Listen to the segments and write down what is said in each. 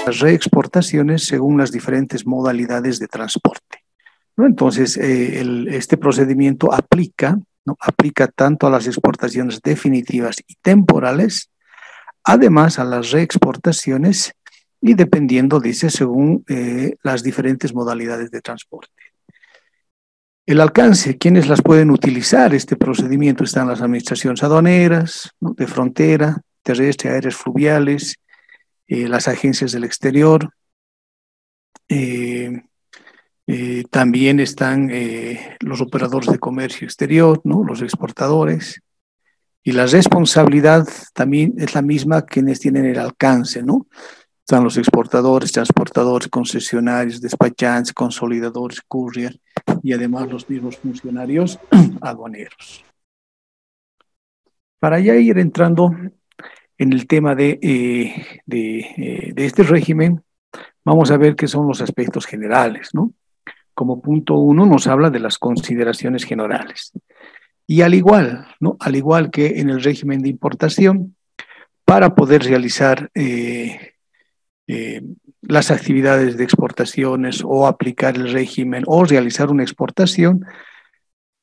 las reexportaciones según las diferentes modalidades de transporte, ¿no? Entonces, este procedimiento aplica, ¿no? Aplica tanto a las exportaciones definitivas y temporales, además a las reexportaciones y dependiendo, dice, según las diferentes modalidades de transporte. El alcance, ¿quiénes las pueden utilizar? Este procedimiento están las administraciones aduaneras, ¿no? De frontera, terrestre, aéreas, fluviales, las agencias del exterior, también están los operadores de comercio exterior, ¿no? Los exportadores, y la responsabilidad también es la misma quienes tienen el alcance, ¿no? Están los exportadores, transportadores, concesionarios, despachantes, consolidadores, courier y además los mismos funcionarios aduaneros. Para ya ir entrando en el tema de este régimen, vamos a ver qué son los aspectos generales, ¿no? Como punto 1 nos habla de las consideraciones generales. Y al igual, ¿no? Al igual que en el régimen de importación, para poder realizar las actividades de exportaciones o aplicar el régimen o realizar una exportación,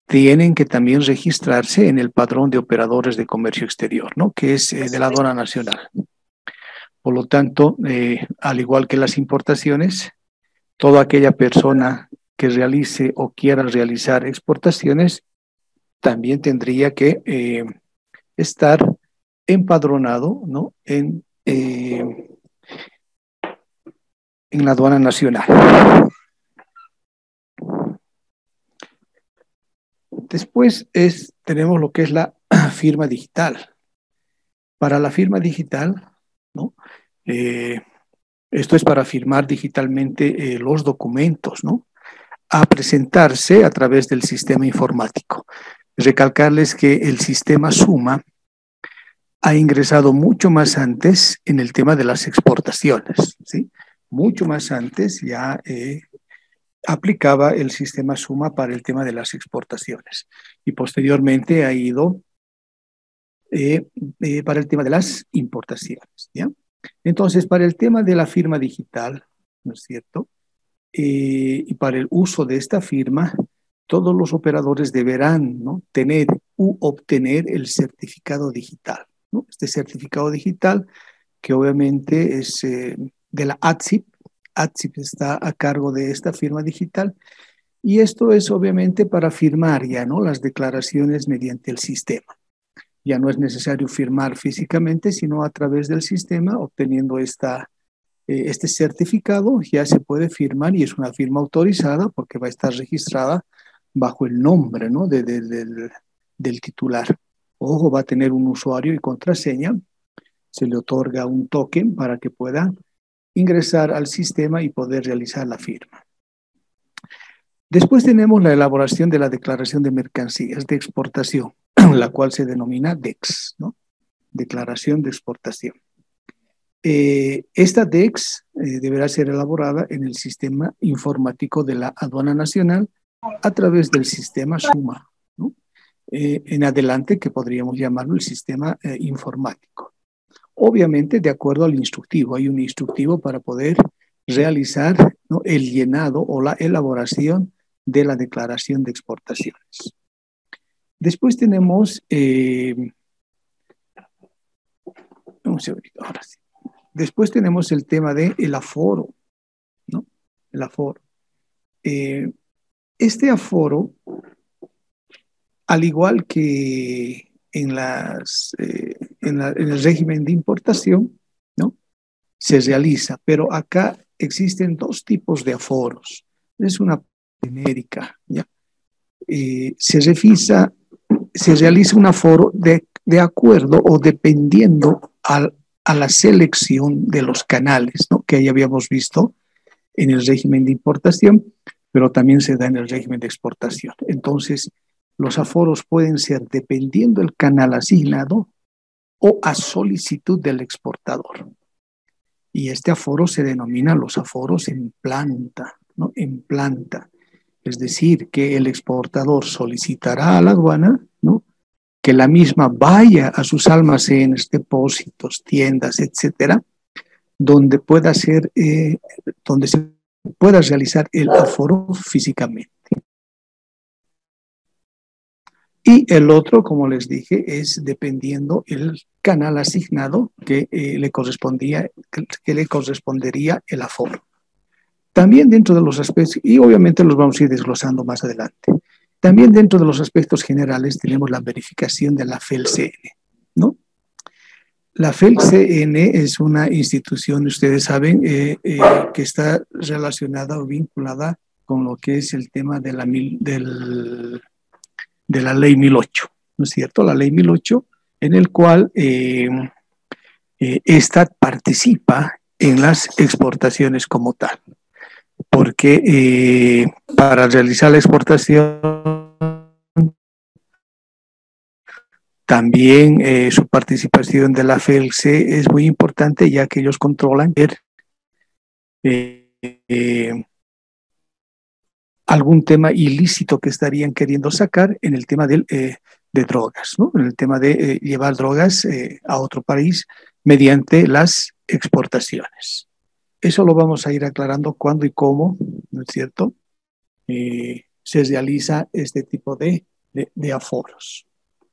tienen que también registrarse en el padrón de operadores de comercio exterior, ¿no? Que es de la aduana nacional. Por lo tanto, al igual que las importaciones, toda aquella persona que realice o quiera realizar exportaciones también tendría que estar empadronado, ¿no? En la aduana nacional. Después tenemos lo que es la firma digital. Para la firma digital, ¿no? Esto es para firmar digitalmente los documentos, ¿no? A presentarse a través del sistema informático. Recalcarles que el sistema SUMA ha ingresado mucho más antes en el tema de las exportaciones, ¿sí? Mucho más antes ya aplicaba el sistema SUMA para el tema de las exportaciones y posteriormente ha ido para el tema de las importaciones, ¿ya? Entonces, para el tema de la firma digital, ¿no es cierto? Y para el uso de esta firma, todos los operadores deberán, ¿no? tener u obtener el certificado digital, ¿no? Este certificado digital, que obviamente es de la ATSIP. ATSIP está a cargo de esta firma digital y esto es obviamente para firmar ya, ¿no? Las declaraciones mediante el sistema. Ya no es necesario firmar físicamente, sino a través del sistema, obteniendo este certificado, ya se puede firmar y es una firma autorizada porque va a estar registrada bajo el nombre, ¿no? del titular. Ojo, va a tener un usuario y contraseña, se le otorga un token para que pueda ingresar al sistema y poder realizar la firma. Después tenemos la elaboración de la declaración de mercancías de exportación, la cual se denomina DEX, ¿no? Declaración de exportación. Esta DEX deberá ser elaborada en el sistema informático de la Aduana Nacional a través del sistema SUMA, ¿no? En adelante, que podríamos llamarlo el sistema informático. Obviamente, de acuerdo al instructivo, hay un instructivo para poder realizar, ¿no? El llenado o la elaboración de la declaración de exportaciones. Después tenemos, un segundito, ahora sí. Después tenemos el tema del aforo, ¿no? El aforo. Este aforo, al igual que en el régimen de importación, ¿no? Se realiza, pero acá existen dos tipos de aforos. Es una genérica, ¿ya? Se realiza un aforo de acuerdo o dependiendo a la selección de los canales, ¿no? Que ya habíamos visto en el régimen de importación, pero también se da en el régimen de exportación. Entonces, los aforos pueden ser dependiendo del canal asignado o a solicitud del exportador. Y este aforo se denomina los aforos en planta, ¿no? En planta. Es decir, que el exportador solicitará a la aduana, ¿no? Que la misma vaya a sus almacenes, depósitos, tiendas, etcétera, donde pueda ser, donde se pueda realizar el aforo físicamente. Y el otro, como les dije, es dependiendo el canal asignado que le correspondería el aforo. También dentro de los aspectos, y obviamente los vamos a ir desglosando más adelante, también dentro de los aspectos generales tenemos la verificación de la FELCN, ¿no? La FELCN es una institución, ustedes saben, que está relacionada o vinculada con lo que es el tema de la ley 1008, ¿no es cierto? La ley 1008, en el cual esta participa en las exportaciones como tal, porque para realizar la exportación también su participación de la FELC es muy importante, ya que ellos controlan algún tema ilícito que estarían queriendo sacar en el tema de drogas, ¿no? En el tema de llevar drogas a otro país mediante las exportaciones. Eso lo vamos a ir aclarando cuándo y cómo, ¿no es cierto? Se realiza este tipo de aforos.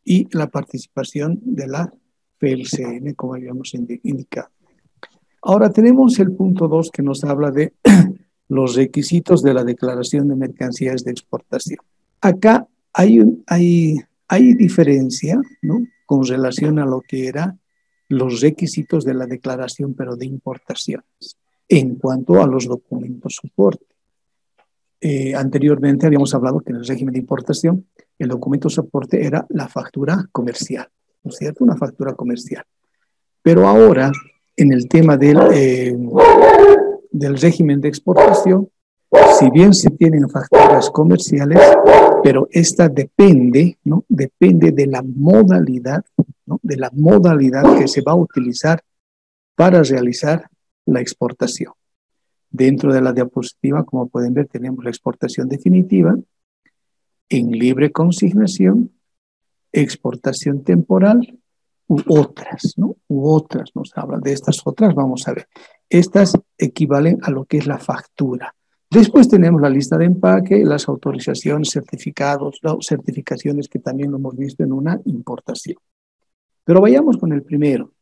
Y la participación de la FELCN, como habíamos indicado. Ahora tenemos el punto 2 que nos habla de los requisitos de la declaración de mercancías de exportación. Acá hay diferencia, ¿no? Con relación a lo que eran los requisitos de la declaración, pero de importaciones, en cuanto a los documentos soporte. Anteriormente habíamos hablado que en el régimen de importación el documento soporte era la factura comercial, ¿no es cierto? Una factura comercial. Pero ahora, en el tema del régimen de exportación, si bien se tienen facturas comerciales, pero esta depende, ¿no? Depende de la modalidad, ¿no? De la modalidad que se va a utilizar para realizar la exportación. Dentro de la diapositiva, como pueden ver, tenemos la exportación definitiva, en libre consignación, exportación temporal, u otras, ¿no? U otras, nos hablan de estas otras, vamos a ver. Estas equivalen a lo que es la factura. Después tenemos la lista de empaque, las autorizaciones, certificados, certificaciones que también lo hemos visto en una importación. Pero vayamos con el primero.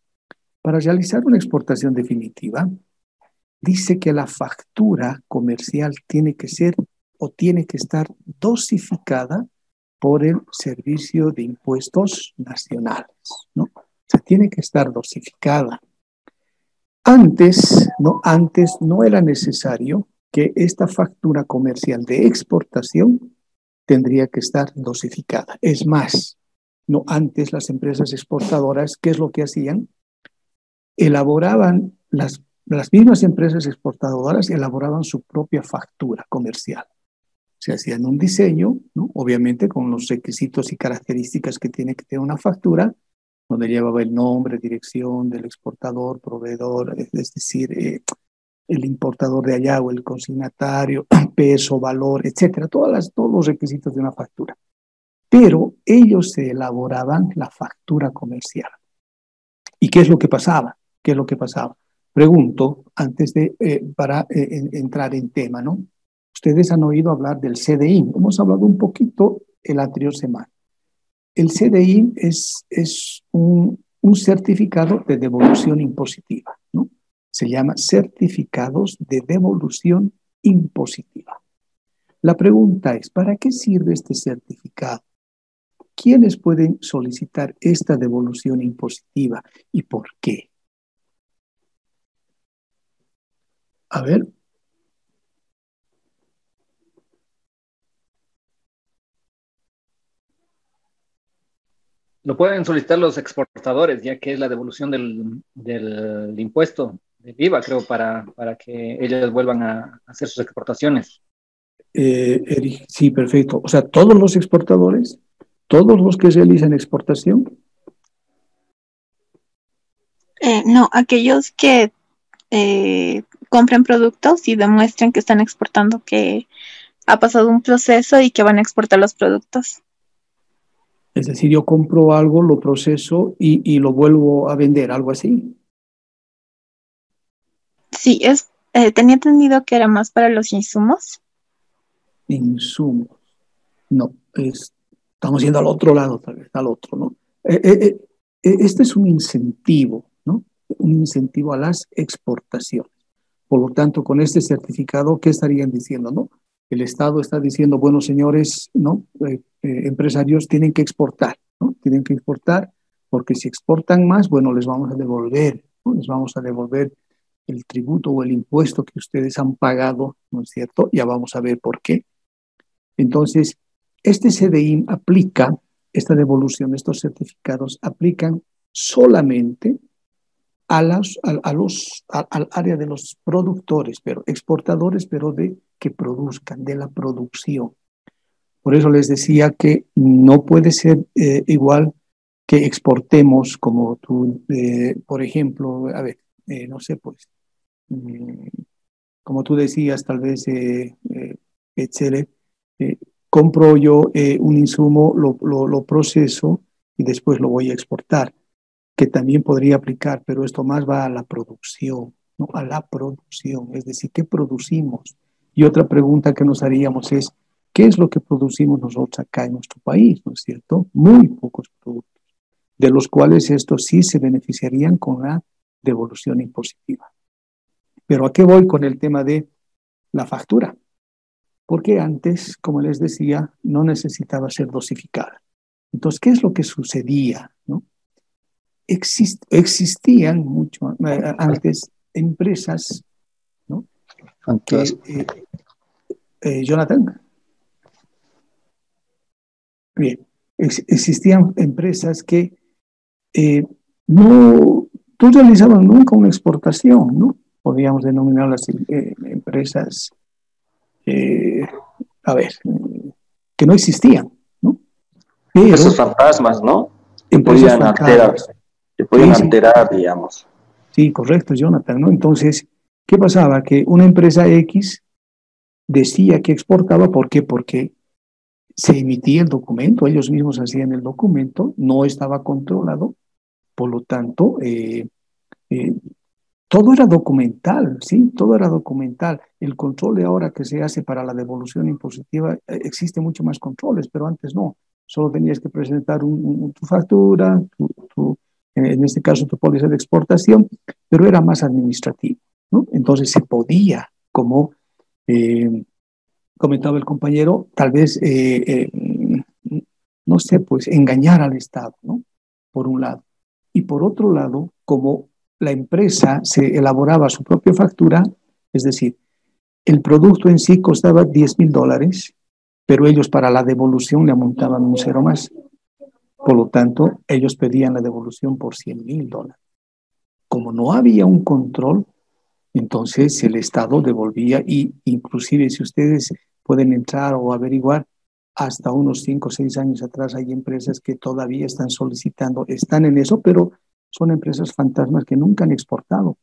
Para realizar una exportación definitiva, dice que la factura comercial tiene que ser o tiene que estar dosificada por el Servicio de Impuestos Nacionales, ¿no? O sea, tiene que estar dosificada. Antes no era necesario que esta factura comercial de exportación tendría que estar dosificada. Es más, no antes las empresas exportadoras, ¿qué es lo que hacían? Elaboraban las mismas empresas exportadoras elaboraban su propia factura comercial. Se hacían un diseño, ¿no? Obviamente con los requisitos y características que tiene que tener una factura, donde llevaba el nombre, dirección del exportador, proveedor, es decir, el importador de allá o el consignatario, peso, valor, etcétera, todos los requisitos de una factura. Pero ellos se elaboraban la factura comercial. ¿Y qué es lo que pasaba? ¿Qué es lo que pasaba? Pregunto, antes de, para entrar en tema, ¿no? Ustedes han oído hablar del CDI. Hemos hablado un poquito el anterior semana. El CDI es un certificado de devolución impositiva, ¿no? Se llama certificados de devolución impositiva. La pregunta es, ¿para qué sirve este certificado? ¿Quiénes pueden solicitar esta devolución impositiva y por qué? A ver. Lo pueden solicitar los exportadores, ya que es la devolución del impuesto, del IVA, creo, para que ellos vuelvan a hacer sus exportaciones. Erich, sí, perfecto. O sea, todos los exportadores, todos los que realizan exportación. No, aquellos que compren productos y demuestren que están exportando, que ha pasado un proceso y que van a exportar los productos. Es decir, yo compro algo, lo proceso y lo vuelvo a vender, algo así. Sí, tenía entendido que era más para los insumos. Insumos. No, estamos yendo al otro lado, tal vez, al otro, ¿no? Este es un incentivo, ¿no? Un incentivo a las exportaciones. Por lo tanto, con este certificado, ¿qué estarían diciendo, no? El Estado está diciendo, bueno, señores, ¿no? Empresarios tienen que exportar, ¿no? Tienen que exportar porque si exportan más, bueno, les vamos a devolver, ¿no? Les vamos a devolver el tributo o el impuesto que ustedes han pagado, ¿no es cierto? Ya vamos a ver por qué. Entonces, este CDI aplica, esta devolución, estos certificados aplican solamente al área de los productores, pero exportadores, pero que produzcan, de la producción. Por eso les decía que no puede ser igual que exportemos, como tú, por ejemplo, a ver, no sé, pues, como tú decías, tal vez, Etzele, compro yo un insumo, lo proceso y después lo voy a exportar, que también podría aplicar, pero esto más va a la producción, ¿no? A la producción, es decir, ¿qué producimos? Y otra pregunta que nos haríamos es, ¿qué es lo que producimos nosotros acá en nuestro país? ¿No es cierto? Muy pocos productos, de los cuales estos sí se beneficiarían con la devolución impositiva. Pero ¿a qué voy con el tema de la factura? Porque antes, como les decía, no necesitaba ser dosificada. Entonces, ¿qué es lo que sucedía, ¿no? Existían mucho antes empresas, ¿no? Que, Jonathan, bien, existían empresas que no realizaban nunca una exportación, ¿no? Podríamos denominarlas empresas, a ver, que no existían, ¿no? Pero esos fantasmas, ¿no? Que empresas podían alterar, fantasmas. que podían Sí, alterar, digamos. sí, correcto, Jonathan, ¿no? Entonces, ¿qué pasaba? Que una empresa X decía que exportaba, ¿por qué? Porque se emitía el documento, ellos mismos hacían el documento, no estaba controlado, por lo tanto, eh, todo era documental, ¿sí? Todo era documental. El control de ahora que se hace para la devolución impositiva, existe mucho más controles, pero antes no. Solo tenías que presentar tu factura, en este caso tu póliza de exportación, pero era más administrativo, ¿no? Entonces se podía, como comentaba el compañero, tal vez, no sé, pues engañar al Estado, ¿no? Por un lado. Y por otro lado, como la empresa se elaboraba su propia factura, es decir, el producto en sí costaba $10,000, pero ellos para la devolución le amontaban un cero más. Por lo tanto, ellos pedían la devolución por $100,000. Como no había un control, entonces el Estado devolvía y inclusive si ustedes pueden entrar o averiguar, hasta unos 5 o 6 años atrás hay empresas que todavía están solicitando, están en eso, pero son empresas fantasmas que nunca han exportado.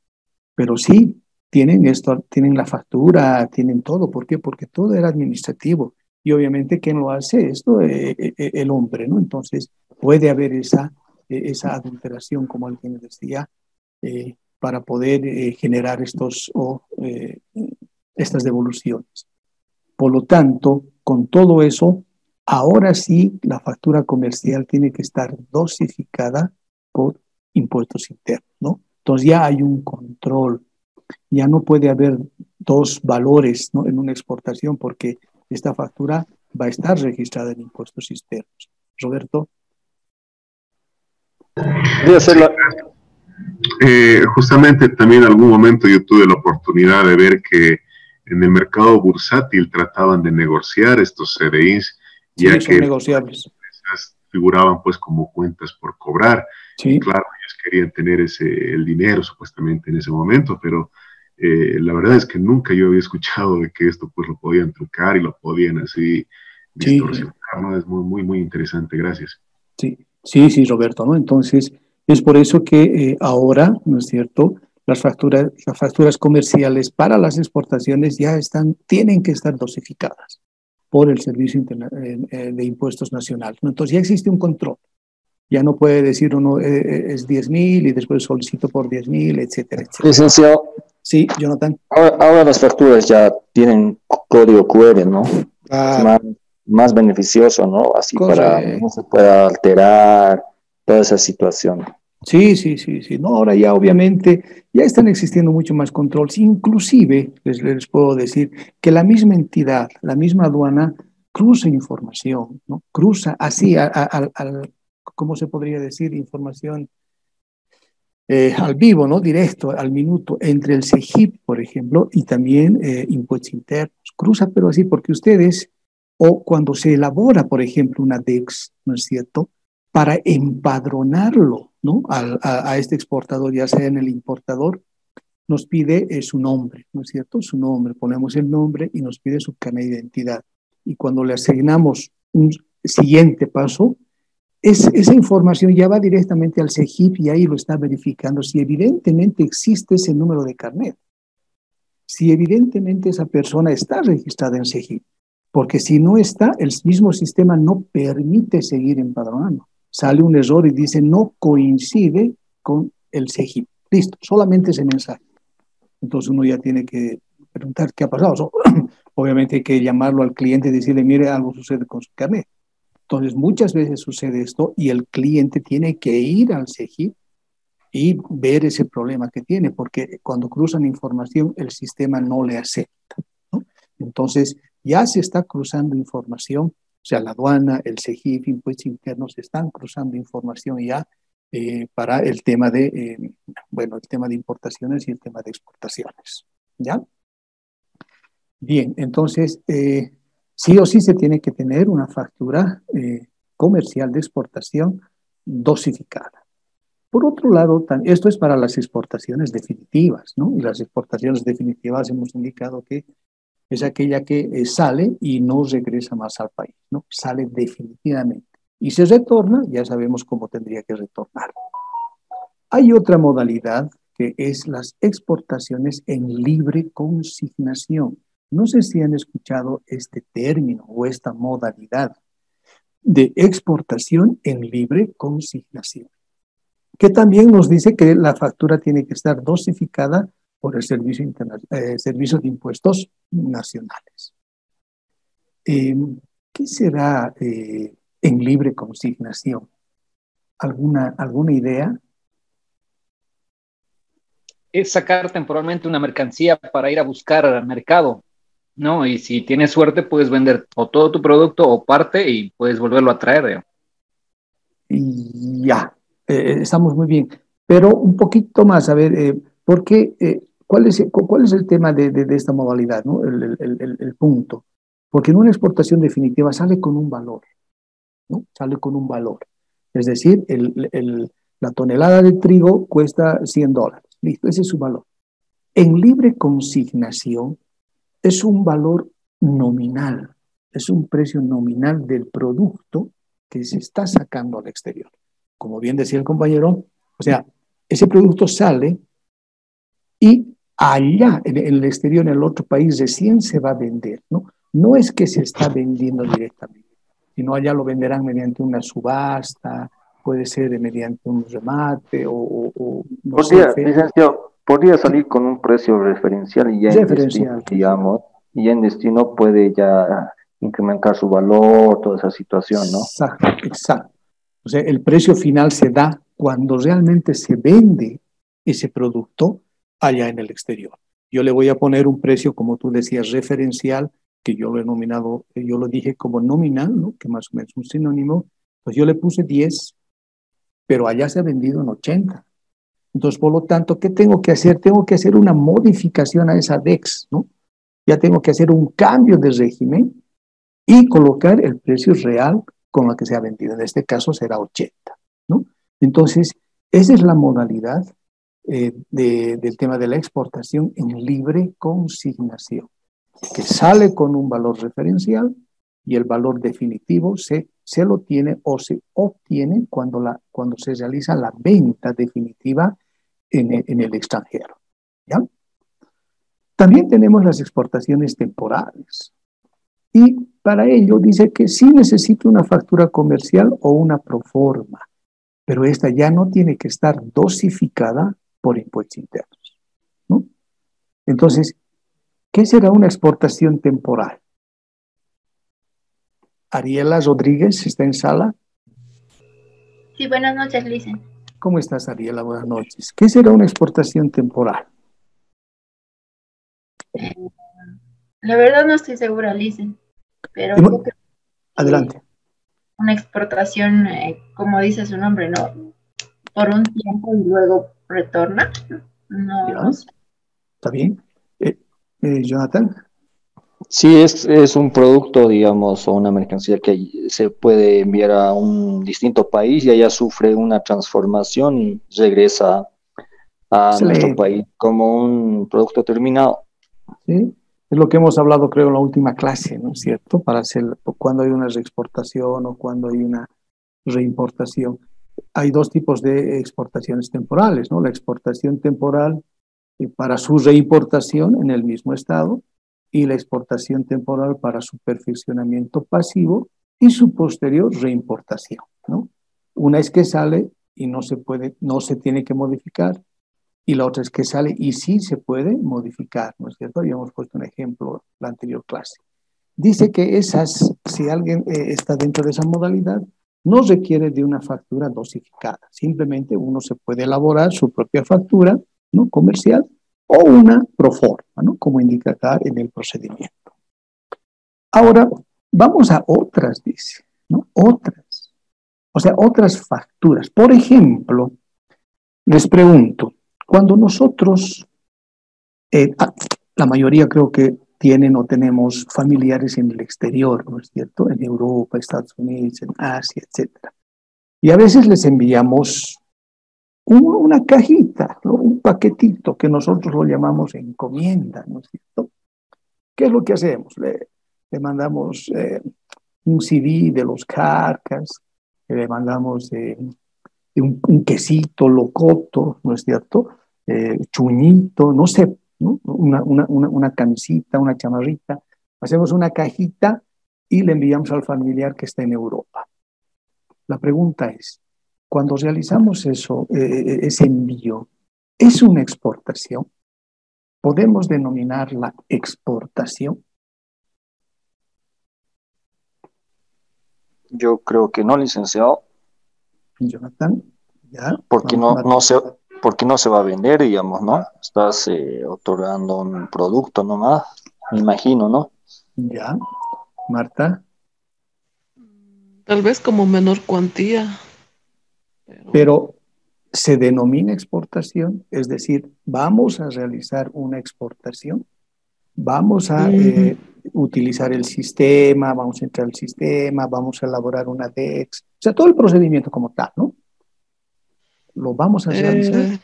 Pero sí, tienen esto, tienen la factura, tienen todo. ¿Por qué? Porque todo era administrativo. Y obviamente, ¿quién lo hace? Esto, el hombre, ¿no? Entonces, puede haber esa adulteración, como alguien decía, para poder generar estas devoluciones. Por lo tanto, con todo eso, ahora sí la factura comercial tiene que estar dosificada por impuestos internos, ¿no? Entonces ya hay un control, ya no puede haber dos valores, ¿no? En una exportación porque esta factura va a estar registrada en impuestos externos. Roberto. Voy a hacerlo. Justamente también en algún momento yo tuve la oportunidad de ver que en el mercado bursátil trataban de negociar estos CDIs, sí, ya son que negociables. Figuraban pues como cuentas por cobrar. Sí. Y claro, ellos querían tener el dinero supuestamente en ese momento, pero la verdad es que nunca yo había escuchado de que esto pues lo podían trucar y lo podían así distorsionar, sí. ¿No? Es muy, muy, muy interesante. Gracias. Sí, Roberto, ¿no? Entonces, es por eso que ahora, ¿no es cierto?, las facturas comerciales para las exportaciones ya tienen que estar dosificadas por el Servicio de Impuestos Nacional, ¿no? Entonces ya existe un control. Ya no puede decir uno es 10,000 y después solicito por 10,000, etcétera, etcétera. Licenciado, Sí, Jonathan. Ahora las facturas ya tienen código QR, ¿no? Es más beneficioso, ¿no? Así para Correcto. no se pueda alterar toda esa situación. Sí. No, ahora ya obviamente ya están existiendo mucho más controles. Inclusive les puedo decir que la misma entidad, la misma aduana, cruza información, ¿no? Cruza así ¿cómo se podría decir? Información al vivo, ¿no? Directo, al minuto, entre el CEGIP, por ejemplo, y también impuestos internos. Cruza, pero así, porque ustedes, o cuando se elabora, por ejemplo, una DEX, ¿no es cierto?, para empadronarlo, ¿no?, a este exportador, ya sea en el importador, nos pide su nombre, ¿no es cierto?, su nombre, ponemos el nombre y nos pide su carnet de identidad. Y cuando le asignamos un siguiente paso, esa información ya va directamente al CEGIP y ahí lo está verificando si evidentemente existe ese número de carnet, si evidentemente esa persona está registrada en CEGIP, porque si no está, el mismo sistema no permite seguir empadronando. Sale un error y dice no coincide con el CEGIP. Listo, solamente ese mensaje. Entonces uno ya tiene que preguntar qué ha pasado. Obviamente hay que llamarlo al cliente y decirle, mire, algo sucede con su carnet. Entonces, muchas veces sucede esto y el cliente tiene que ir al CEGIP y ver ese problema que tiene, porque cuando cruzan información, el sistema no le acepta, ¿no? Entonces, ya se está cruzando información, o sea, la aduana, el CEGIP, impuestos internos, están cruzando información ya para el tema de, el tema de importaciones y el tema de exportaciones, ¿ya? Bien, entonces, sí o sí se tiene que tener una factura comercial de exportación dosificada. Por otro lado, esto es para las exportaciones definitivas, ¿no? Y las exportaciones definitivas hemos indicado que es aquella que sale y no regresa más al país, ¿no? Sale definitivamente. Y se retorna, ya sabemos cómo tendría que retornar. Hay otra modalidad que es las exportaciones en libre consignación. No sé si han escuchado este término o esta modalidad de exportación en libre consignación, que también nos dice que la factura tiene que estar dosificada por el Servicio de Impuestos Nacionales. ¿Qué será en libre consignación? ¿Alguna idea? Es sacar temporalmente una mercancía para ir a buscar al mercado, ¿no? Y si tienes suerte, puedes vender o todo tu producto o parte y puedes volverlo a traer, ¿no? Y ya, estamos muy bien. Pero un poquito más, a ver, ¿por qué, cuál es el tema de esta modalidad, ¿no? El punto. Porque en una exportación definitiva sale con un valor, ¿no? Sale con un valor. Es decir, la tonelada de trigo cuesta $100. Listo, ese es su valor. En libre consignación es un valor nominal, es un precio nominal del producto que se está sacando al exterior. Como bien decía el compañero, o sea, ese producto sale y allá, en el exterior, en el otro país, recién se va a vender, ¿no? No es que se está vendiendo directamente, sino allá lo venderán mediante una subasta, puede ser mediante un remate o no sé, Licenciado, podría salir con un precio referencial y ya en destino, referencial. digamos, y ya en destino puede ya incrementar su valor, toda esa situación, ¿no? Exacto. O sea, el precio final se da cuando realmente se vende ese producto allá en el exterior. Yo le voy a poner un precio, como tú decías, referencial, que yo lo he nominado, yo lo dije como nominal, ¿no? Que más o menos es un sinónimo. Pues yo le puse 10, pero allá se ha vendido en 80. Entonces, por lo tanto, ¿qué tengo que hacer? Tengo que hacer una modificación a esa DEX, ¿no? Ya tengo que hacer un cambio de régimen y colocar el precio real con el que se ha vendido. En este caso será 80, ¿no? Entonces, esa es la modalidad del tema de la exportación en libre consignación, que sale con un valor referencial y el valor definitivo se lo tiene o se obtiene cuando se realiza la venta definitiva en el extranjero, ¿ya? También tenemos las exportaciones temporales. Y para ello dice que sí necesita una factura comercial o una proforma, pero esta ya no tiene que estar dosificada por impuestos internos, ¿no? Entonces, ¿qué será una exportación temporal? Ariela Rodríguez está en sala. Sí, buenas noches, Licen. ¿Cómo estás, Ariela? Buenas noches. ¿Qué será una exportación temporal? La verdad no estoy segura, Licen, pero yo creo que Adelante. una exportación, como dice su nombre, ¿no? Por un tiempo y luego retorna. No, ¿Ya? no sé. ¿Está bien? Jonathan. Sí, es un producto, digamos, o una mercancía que se puede enviar a un distinto país y allá sufre una transformación y regresa a nuestro Excelente. país como un producto terminado. ¿Sí? Es lo que hemos hablado, creo, en la última clase, ¿no es cierto? Para hacer cuando hay una reexportación o cuando hay una reimportación. Hay dos tipos de exportaciones temporales, ¿no? La exportación temporal para su reimportación en el mismo estado y la exportación temporal para su perfeccionamiento pasivo y su posterior reimportación, ¿no? Una es que sale y no se puede, no se tiene que modificar, y la otra es que sale y sí se puede modificar, ¿no es cierto? Habíamos puesto un ejemplo en la anterior clase. Dice que esas, si alguien está dentro de esa modalidad, no requiere de una factura dosificada. Simplemente uno se puede elaborar su propia factura, ¿no? Comercial o una pro forma, ¿no? Como indica acá en el procedimiento. Ahora, vamos a otras, dice, ¿no? Otras. O sea, otras facturas. Por ejemplo, les pregunto, cuando nosotros, la mayoría creo que tienen o tenemos familiares en el exterior, ¿no es cierto? En Europa, Estados Unidos, en Asia, etcétera. Y a veces les enviamos una cajita, ¿no? Un paquetito que nosotros lo llamamos encomienda, ¿no es cierto? ¿Qué es lo que hacemos? Le mandamos un CD de los Carcas, le mandamos un quesito locoto, ¿no es cierto? Chuñito, no sé, ¿no? Una camisita, una chamarrita. Hacemos una cajita y le enviamos al familiar que está en Europa. La pregunta es, cuando realizamos eso, ese envío, ¿es una exportación? ¿Podemos denominarla exportación? Yo creo que no, licenciado, Jonathan, ¿ya? porque porque no se va a vender, digamos, ¿no? Estás otorgando un producto nomás, me imagino, ¿no? ¿Ya? Marta, Tal vez como menor cuantía, pero se denomina exportación, es decir, vamos a realizar una exportación, vamos a utilizar el sistema, vamos a entrar al sistema, vamos a elaborar una DEX, o sea, todo el procedimiento como tal, ¿no? Lo vamos a realizar.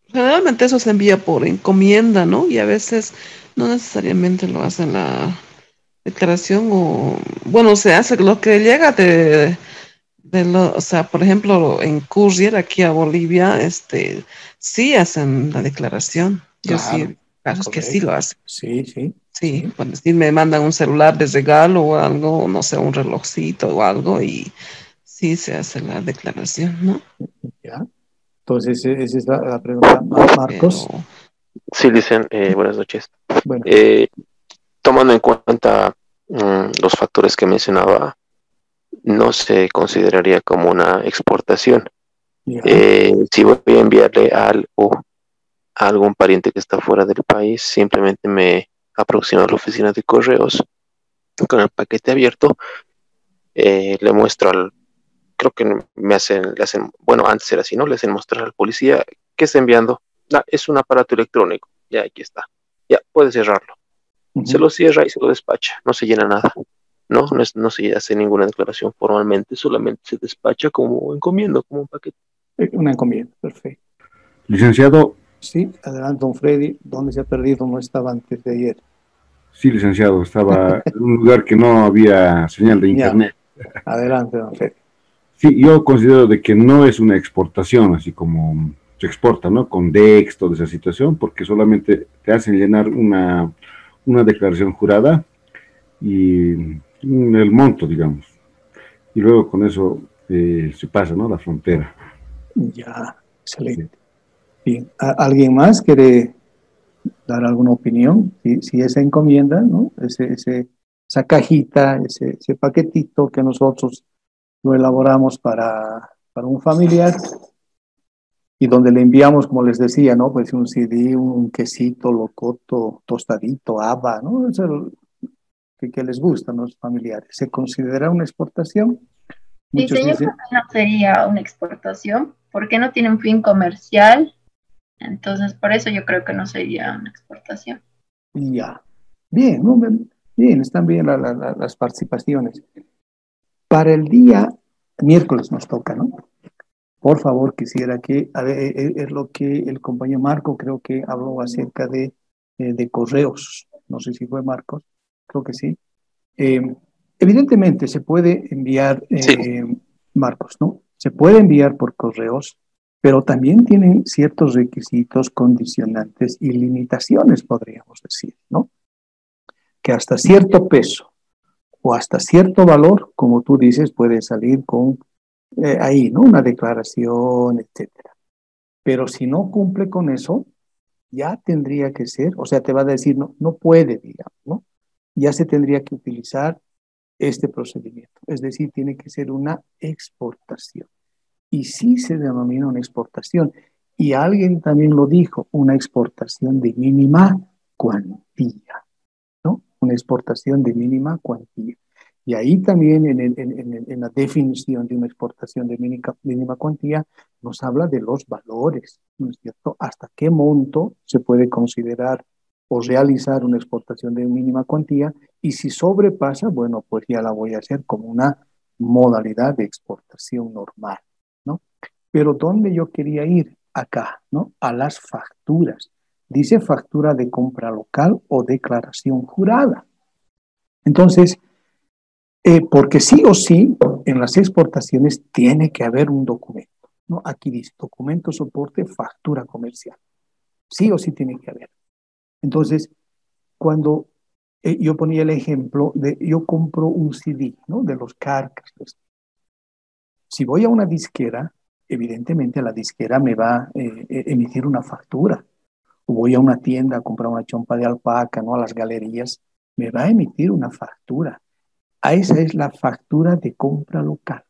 generalmente eso se envía por encomienda, ¿no? Y a veces no necesariamente lo hacen la declaración o, bueno, se hace lo que llega o sea, por ejemplo, en Courier aquí a Bolivia, sí hacen la declaración. Yo Claro, sí, casos que sí correcto. lo hacen. Sí, sí. Sí, Sí. cuando sí me mandan un celular de regalo o algo, no sé, un relojcito o algo, y sí se hace la declaración, ¿no? ¿Ya? Entonces, esa es la pregunta. Pero Marcos, Sí, dicen, buenas noches. bueno, Eh, Tomando en cuenta los factores que mencionaba, no se consideraría como una exportación. ya, Si voy a enviarle algo a algún pariente que está fuera del país, simplemente me aproximo a la oficina de correos con el paquete abierto, le muestro creo que le hacen, bueno, antes era así, ¿no? Le hacen mostrar al policía qué está enviando. Ah, es un aparato electrónico, ya aquí está, ya puede cerrarlo. Se lo cierra y se lo despacha, no se llena nada. No se hace ninguna declaración formalmente, solamente se despacha como encomiendo, como un paquete. una encomienda, perfecto. Licenciado, Sí, adelante, don Freddy, ¿dónde se ha perdido? No estaba antes de ayer. sí, licenciado, estaba en un lugar que no había señal de Ya, internet. adelante, don Freddy. Sí, yo considero de que no es una exportación, así como se exporta, ¿no? Con DEX, toda esa situación, porque solamente te hacen llenar una declaración jurada y el monto, digamos. Y luego con eso se pasa, ¿no? La frontera. Ya, excelente. Bien, ¿alguien más quiere dar alguna opinión, si esa encomienda, ¿no? Esa cajita, ese paquetito que nosotros lo elaboramos para un familiar y donde le enviamos, como les decía, ¿no? Pues un CD, un quesito, locoto, tostadito, haba, ¿no? Es el que les gusta a los familiares. ¿Se considera una exportación? Dice, Muchos yo creo dicen, que no sería una exportación, porque no tiene un fin comercial, entonces por eso yo creo que no sería una exportación. ya. Bien, ¿no? Bien, están bien las participaciones. Para el día miércoles nos toca, ¿no? Por favor, quisiera que, a ver, es lo que el compañero Marco creo que habló acerca de correos. No sé si fue Marcos, creo que sí. Eh, Evidentemente se puede enviar, Sí. Marcos, ¿no? Se puede enviar por correos, pero también tienen ciertos requisitos, condicionantes y limitaciones, podríamos decir, ¿no? Que hasta cierto peso o hasta cierto valor, como tú dices, puede salir con ahí, ¿no? Una declaración, etcétera. Pero si no cumple con eso, ya tendría que ser, o sea, te va a decir, no, no puede, digamos, ¿no? Ya se tendría que utilizar este procedimiento. Es decir, tiene que ser una exportación. Y sí se denomina una exportación. Y alguien también lo dijo, una exportación de mínima cuantía, ¿no? Una exportación de mínima cuantía. Y ahí también en la definición de una exportación de mínima cuantía nos habla de los valores, ¿no es cierto? ¿Hasta qué monto se puede considerar o realizar una exportación de mínima cuantía? Y si sobrepasa, bueno, pues ya la voy a hacer como una modalidad de exportación normal, ¿no? Pero ¿dónde yo quería ir? Acá, ¿no? A las facturas. Dice factura de compra local o declaración jurada. Entonces, porque sí o sí, en las exportaciones tiene que haber un documento, ¿no? Aquí dice documento, soporte, factura comercial. Sí o sí tiene que haber. Entonces, cuando yo ponía el ejemplo de yo compro un CD, ¿no? De los Carcas. Pues. Si voy a una disquera, evidentemente la disquera me va a emitir una factura. O voy a una tienda a comprar una chompa de alpaca, ¿no? A las galerías, me va a emitir una factura. A esa es la factura de compra local,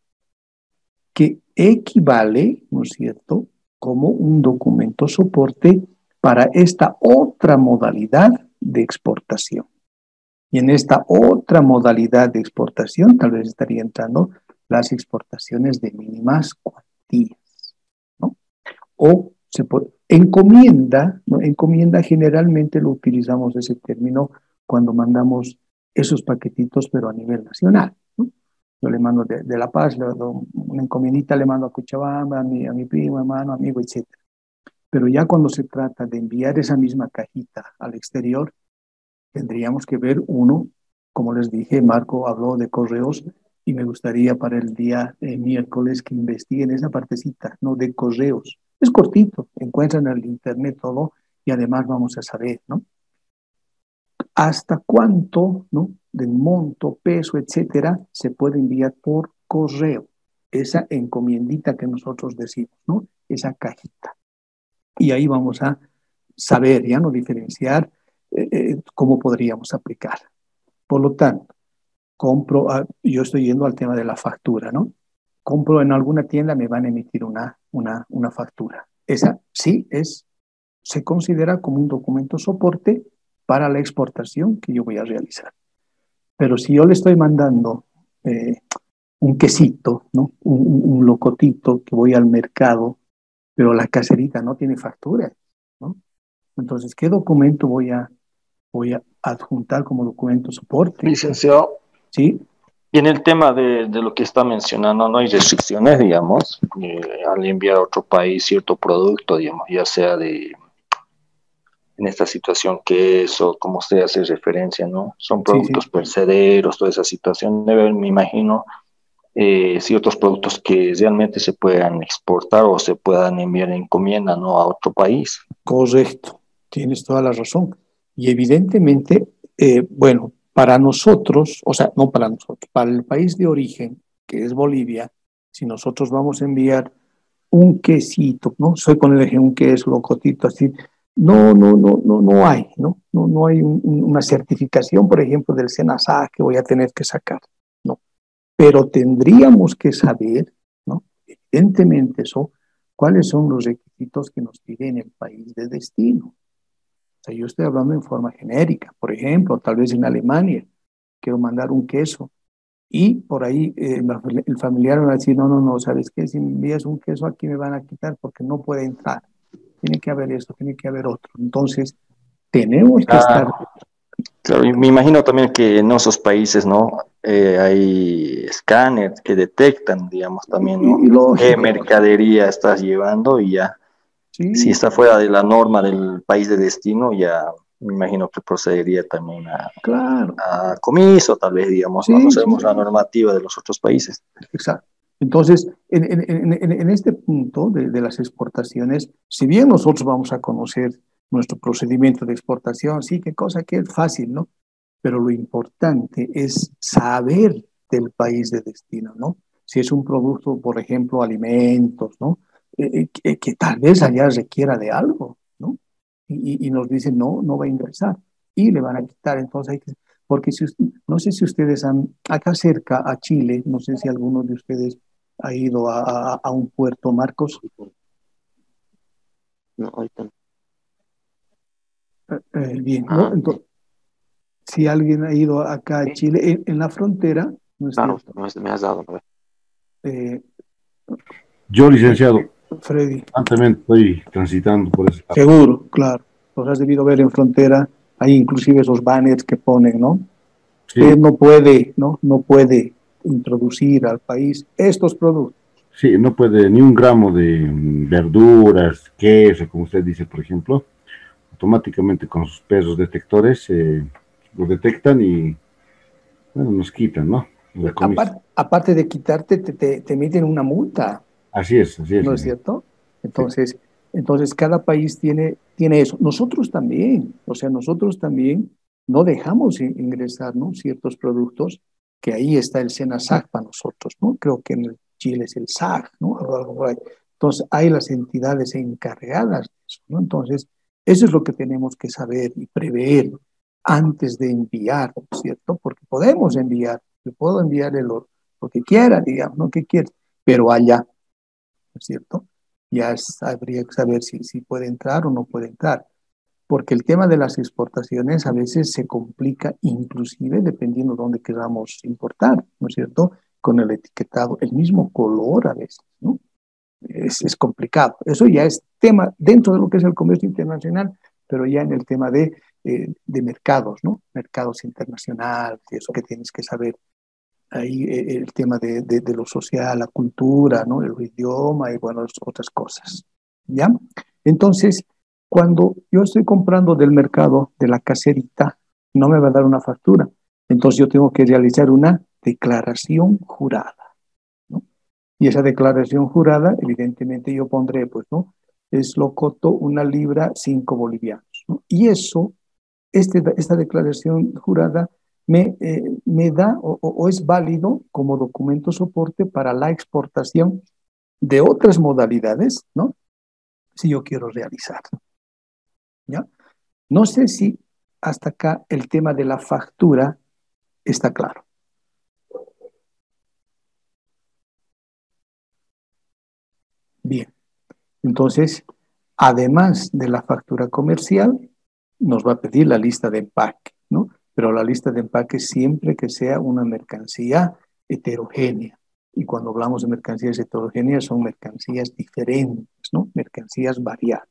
que equivale, ¿no es cierto?, como un documento soporte para esta otra modalidad de exportación. Y en esta otra modalidad de exportación tal vez estaría entrando las exportaciones de mínimas cuantías, ¿no? O encomienda, ¿no? Encomienda generalmente lo utilizamos ese término cuando mandamos esos paquetitos, pero a nivel nacional, ¿no? Yo le mando de La Paz, una encomendita le mando a Cochabamba, a mi primo, hermano, amigo, etc. Pero ya cuando se trata de enviar esa misma cajita al exterior, tendríamos que ver uno, como les dije, Marco habló de correos y me gustaría para el día miércoles que investiguen esa partecita, ¿no? De correos. Es cortito, encuentran en el internet todo y además vamos a saber, ¿no? Hasta cuánto, ¿no? De monto, peso, etcétera, se puede enviar por correo. Esa encomiendita que nosotros decimos, ¿no? Esa cajita. Y ahí vamos a saber, ya no diferenciar cómo podríamos aplicar. Por lo tanto, yo estoy yendo al tema de la factura, ¿no? Compro en alguna tienda, me van a emitir una factura. Esa sí se considera como un documento soporte para la exportación que yo voy a realizar. Pero si yo le estoy mandando un quesito, ¿no? Un locotito que voy al mercado, pero la caserita no tiene factura, ¿no? Entonces, ¿qué documento voy a adjuntar como documento soporte? Licenciado, ¿Sí? y en el tema de lo que está mencionando, no hay restricciones, digamos, al enviar a otro país cierto producto, digamos, ya sea en esta situación que es, o como usted hace referencia, ¿no? Son productos Sí. perecederos, toda esa situación, me imagino, ciertos productos que realmente se puedan exportar o se puedan enviar en encomienda, ¿no? A otro país. Correcto, tienes toda la razón. Y evidentemente, bueno, para nosotros, o sea, no para nosotros, para el país de origen, que es Bolivia, si nosotros vamos a enviar un quesito, ¿no? Soy con el ejemplo un queso, locotito, así, no hay, no hay una certificación, por ejemplo, del SENASA que voy a tener que sacar, no. Pero tendríamos que saber, ¿no? Evidentemente eso, cuáles son los requisitos que nos pide en el país de destino. O sea, yo estoy hablando en forma genérica, por ejemplo, tal vez en Alemania, quiero mandar un queso, y por ahí el familiar me va a decir, no, ¿sabes qué? Si me envías un queso aquí me van a quitar porque no puede entrar. Tiene que haber esto, tiene que haber otro. Entonces, tenemos que estar... Claro, y me imagino también que en esos países, ¿no? Hay escáneres que detectan, digamos, también, ¿no? Y ¿Qué lógico, mercadería estás llevando? Y ya, si sí, está fuera de la norma del país de destino, ya me imagino que procedería también claro, a comiso, tal vez, digamos, ¿no? No sí, sabemos la sí, normativa de los otros países. exacto. Entonces, en este punto de las exportaciones, si bien nosotros vamos a conocer nuestro procedimiento de exportación, sí, qué cosa que es fácil, ¿no? Pero lo importante es saber del país de destino, ¿no? Si es un producto, por ejemplo, alimentos, ¿no? Que tal vez allá requiera de algo, ¿no? Y nos dicen, no va a ingresar y le van a quitar. Entonces hay que, porque si no sé si ustedes han, acá cerca a Chile, no sé si alguno de ustedes ha ido a un puerto, Marcos. No, ahorita no. Bien, ¿no? Ah, Entonces, si alguien ha ido acá a sí, Chile, en la frontera, ¿no es claro, cierto? me has dado, a ver. Eh, Yo, licenciado, Freddy, constantemente estoy transitando por ese lado. seguro, claro. Los has debido ver en frontera. Hay inclusive esos banners que ponen, ¿no? Usted Sí, no puede, ¿no? No puede introducir al país estos productos. sí, no puede ni un gramo de verduras, queso, como usted dice, por ejemplo, automáticamente con sus pesos detectores lo detectan y, bueno, nos quitan, ¿no? Nos decomisan. Aparte de quitarte, te emiten una multa, Así es, ¿no es licenciado. cierto? Sí, Entonces cada país tiene eso. Nosotros también, o sea, nosotros también no dejamos ingresar, ¿no? Ciertos productos, que ahí está el SENASAC para nosotros, ¿no? Creo que en el Chile es el SAC, ¿no? Algo por ahí. Entonces hay las entidades encargadas de eso, ¿no? Entonces, eso es lo que tenemos que saber y prever antes de enviar, ¿no es cierto? Porque podemos enviar, yo puedo enviarle lo que quiera, digamos, ¿no? Que quiera, pero allá, ¿no es cierto? Ya habría que saber si puede entrar o no puede entrar, porque el tema de las exportaciones a veces se complica inclusive dependiendo de dónde queramos importar, ¿no es cierto? Con el etiquetado, el mismo color a veces, ¿no? Es complicado. Eso ya es tema dentro de lo que es el comercio internacional, pero ya en el tema de mercados, ¿no? Mercados internacionales, eso que tienes que saber ahí el tema de lo social, la cultura, ¿no? El idioma y bueno, otras cosas. ¿Ya? Entonces, cuando yo estoy comprando del mercado de la caserita, no me va a dar una factura. Entonces yo tengo que realizar una declaración jurada, ¿no? Y esa declaración jurada, evidentemente yo pondré, pues, ¿no? Es locoto, 1 libra, 5 bolivianos, ¿no? Y eso, esta declaración jurada me da o es válido como documento soporte para la exportación de otras modalidades, ¿no? Si yo quiero realizar, ¿ya? No sé si hasta acá el tema de la factura está claro. Bien, entonces, además de la factura comercial, nos va a pedir la lista de empaque, ¿no? Pero la lista de empaque siempre que sea una mercancía heterogénea. Y cuando hablamos de mercancías heterogéneas, son mercancías diferentes, ¿no? Mercancías variadas.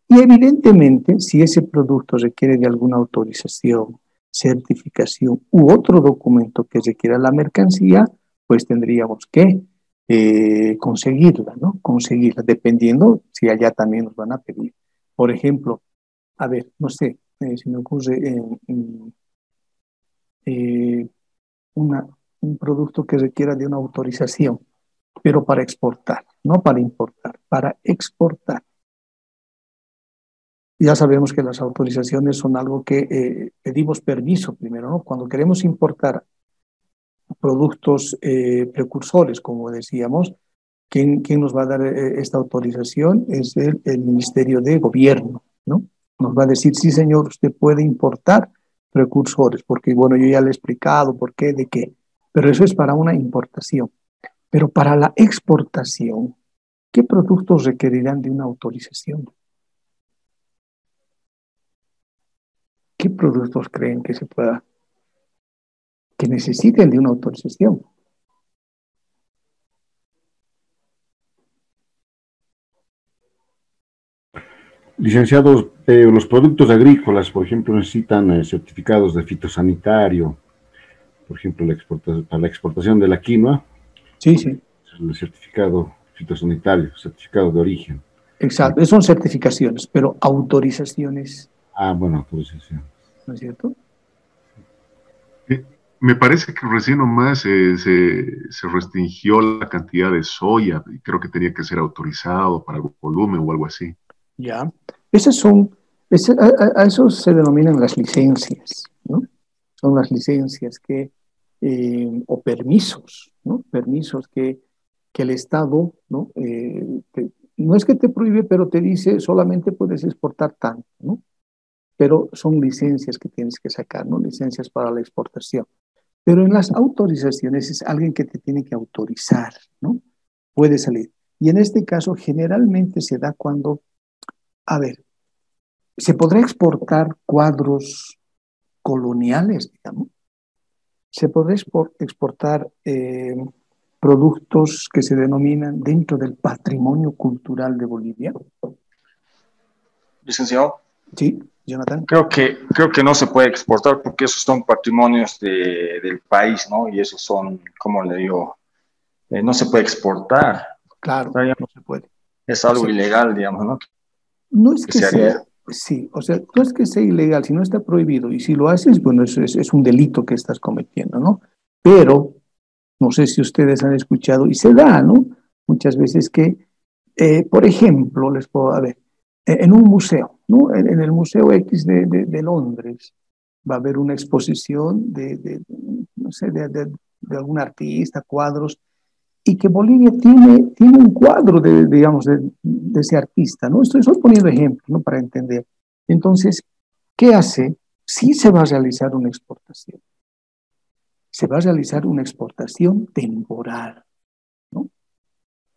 Y evidentemente, si ese producto requiere de alguna autorización, certificación u otro documento que requiera la mercancía, pues tendríamos que conseguirla, ¿no? Conseguirla, dependiendo si allá también nos van a pedir. Por ejemplo, a ver, no sé, se me ocurre eh, una, un producto que requiera de una autorización, pero para exportar, no para importar, para exportar. Ya sabemos que las autorizaciones son algo que pedimos permiso primero, ¿no? Cuando queremos importar productos precursores, como decíamos, ¿quién nos va a dar esta autorización? Es el Ministerio de Gobierno, ¿no? Nos va a decir, sí, señor, usted puede importar precursores, porque, bueno, yo ya le he explicado por qué, de qué, pero eso es para una importación. Pero para la exportación, ¿qué productos requerirán de una autorización? ¿Qué productos creen que que necesiten de una autorización? Licenciados, los productos agrícolas, por ejemplo, necesitan certificados de fitosanitario, por ejemplo, para la exportación de la quinoa, Sí, sí. el certificado fitosanitario, certificado de origen. Exacto, son certificaciones, pero autorizaciones. Bueno, autorización. ¿No es cierto? Me parece que recién nomás se restringió la cantidad de soya y creo que tenía que ser autorizado para algún volumen o algo así. Ya. A eso se denominan las licencias, ¿no? Son las licencias o permisos, ¿no? Permisos que el Estado, ¿no? No es que te prohíbe, pero te dice solamente puedes exportar tanto, ¿no? Pero son licencias que tienes que sacar, ¿no? Licencias para la exportación. Pero en las autorizaciones es alguien que te tiene que autorizar, ¿no? Puede salir. Y en este caso generalmente se da cuando, a ver, se podrá exportar cuadros coloniales, digamos. Se podrá exportar productos que se denominan dentro del patrimonio cultural de Bolivia. Licenciado, Sí, Jonathan. creo que no se puede exportar porque esos son patrimonios del país, ¿no? Y esos son, como le digo, no se puede exportar. Claro, no se puede. Es algo ilegal, digamos, ¿no? No es que sea, sí, o sea, no es que sea ilegal, si no está prohibido. Y si lo haces, bueno, es un delito que estás cometiendo, ¿no? Pero, no sé si ustedes han escuchado, y se da, ¿no? Muchas veces que, por ejemplo, les puedo, a ver, en un museo, ¿no? En el Museo X de Londres va a haber una exposición no sé, de algún artista, cuadros, y que Bolivia tiene un cuadro digamos, de ese artista, ¿no? Estoy poniendo ejemplos, ¿no? Para entender. Entonces, ¿qué hace? Sí se va a realizar una exportación. Se va a realizar una exportación temporal, ¿no?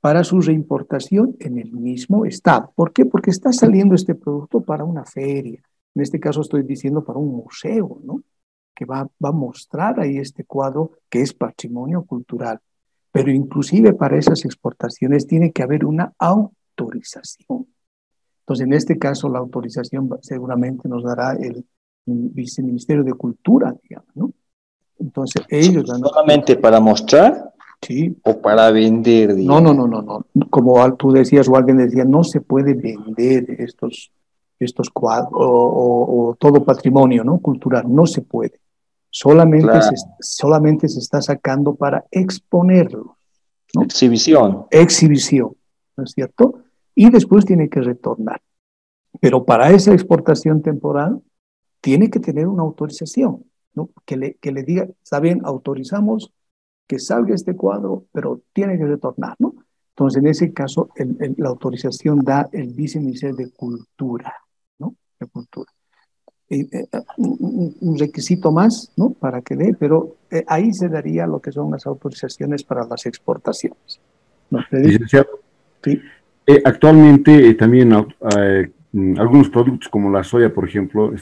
Para su reimportación en el mismo estado. ¿Por qué? Porque está saliendo este producto para una feria. En este caso estoy diciendo para un museo, ¿no? Que va a mostrar ahí este cuadro que es patrimonio cultural. Pero inclusive para esas exportaciones tiene que haber una autorización. Entonces, en este caso, la autorización seguramente nos dará el Viceministerio de Cultura, digamos, ¿no? Entonces, ellos dan... ¿Solamente para mostrar? Sí. ¿O para vender, digamos? No. Como tú decías o alguien decía, no se puede vender estos cuadros o todo patrimonio, ¿no? Cultural, no se puede. Solamente, claro. solamente se está sacando para exponerlo, ¿no? Exhibición, ¿no es cierto? Y después tiene que retornar. Pero para esa exportación temporal tiene que tener una autorización, ¿no? Que le diga, está bien, autorizamos que salga este cuadro, pero tiene que retornar, ¿no? Entonces, en ese caso, la autorización da el Viceministerio de Cultura, ¿no? De Cultura. Un requisito más, ¿no? Para que dé, pero ahí se daría lo que son las autorizaciones para las exportaciones. ¿No, Licenciado, sí. Actualmente también algunos productos como la soya, por ejemplo,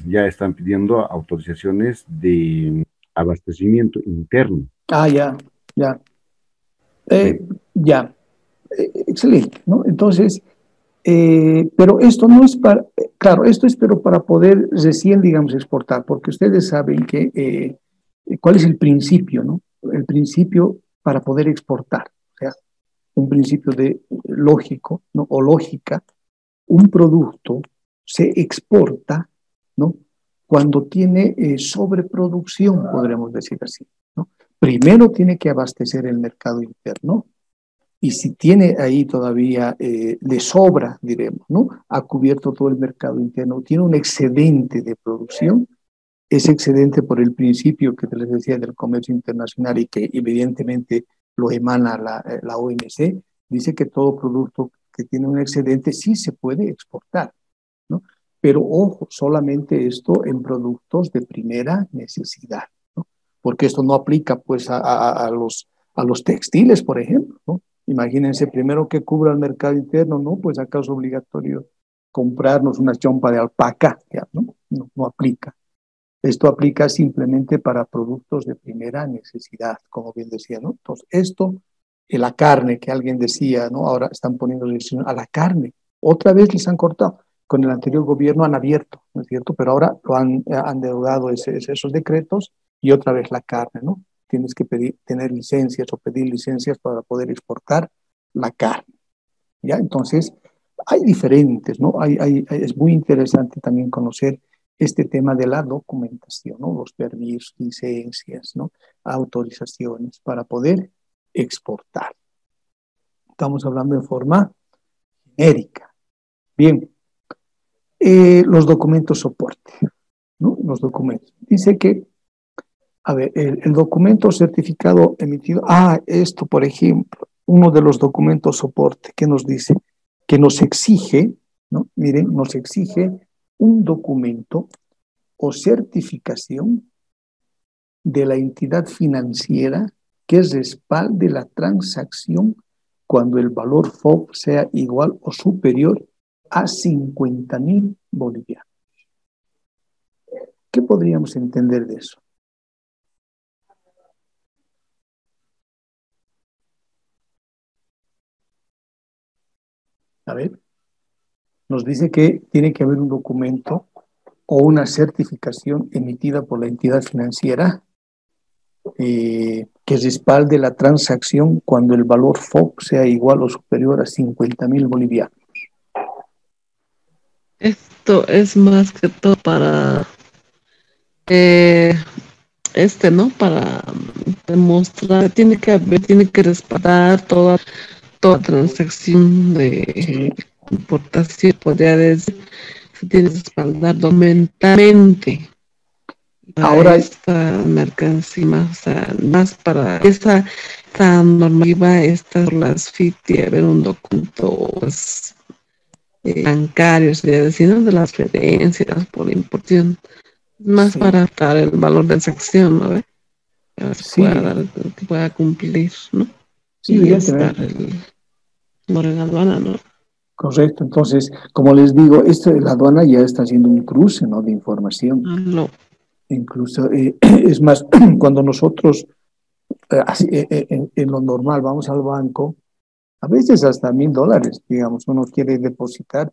ya están pidiendo autorizaciones de abastecimiento interno. Ya. Ya. Excelente, ¿no? Entonces, pero esto no es para, claro, esto es pero para poder recién, digamos, exportar, porque ustedes saben que, ¿cuál es el principio, no? El principio para poder exportar, o sea, un principio lógico, ¿no? O lógica, un producto se exporta, ¿no? Cuando tiene sobreproducción, podremos decir así, ¿no? Primero tiene que abastecer el mercado interno, y si tiene ahí todavía de sobra, diremos, ¿no? Ha cubierto todo el mercado interno, tiene un excedente de producción, ese excedente por el principio que les decía del comercio internacional y que evidentemente lo emana la OMC, dice que todo producto que tiene un excedente sí se puede exportar. Pero ojo, solamente esto en productos de primera necesidad, ¿no? Porque esto no aplica pues a los textiles, por ejemplo, ¿no? Imagínense primero que cubra el mercado interno, ¿no? Pues acá es obligatorio comprarnos una chompa de alpaca, ya, ¿no? No aplica. Esto aplica simplemente para productos de primera necesidad, como bien decía, ¿no? Entonces, esto, la carne que alguien decía, ¿no? Ahora están poniendo restricción a la carne. Otra vez les han cortado. Con el anterior gobierno han abierto, ¿no es cierto? Pero ahora han deudado esos decretos y otra vez la carne, ¿no? Tienes que tener licencias o pedir licencias para poder exportar la carne, ¿ya? Entonces, hay diferentes, ¿no? Es muy interesante también conocer este tema de la documentación, ¿no? Los permisos, licencias, ¿no? Autorizaciones para poder exportar. Estamos hablando en forma genérica. Bien, los documentos soporte, ¿no? Los documentos. Dice que, a ver, el documento certificado emitido, esto, por ejemplo, uno de los documentos soporte que nos dice, que nos exige, ¿no? Miren, nos exige un documento o certificación de la entidad financiera que respalde la transacción cuando el valor FOB sea igual o superior a 50.000 bolivianos. ¿Qué podríamos entender de eso? A ver, nos dice que tiene que haber un documento o una certificación emitida por la entidad financiera que respalde la transacción cuando el valor FOB sea igual o superior a 50.000 bolivianos. Esto es más que todo para ¿no? Para demostrar, tiene que respaldar toda transacción de importación, podría decir, se tiene que respaldar documentalmente para ahora esta mercancía, o sea, más para esta normativa, estas las FIT, debe haber un documento pues, bancario, sería decir, ¿no? De las referencias por importación, más para adaptar el valor de transacción, ¿no? Que pueda cumplir, ¿no? Sí, Y estar evidentemente. en la aduana, ¿no? Correcto. Entonces, como les digo, la aduana ya está haciendo un cruce, ¿no? De información. No. Incluso, es más, cuando nosotros, en lo normal, vamos al banco, a veces hasta $1.000, digamos, uno quiere depositar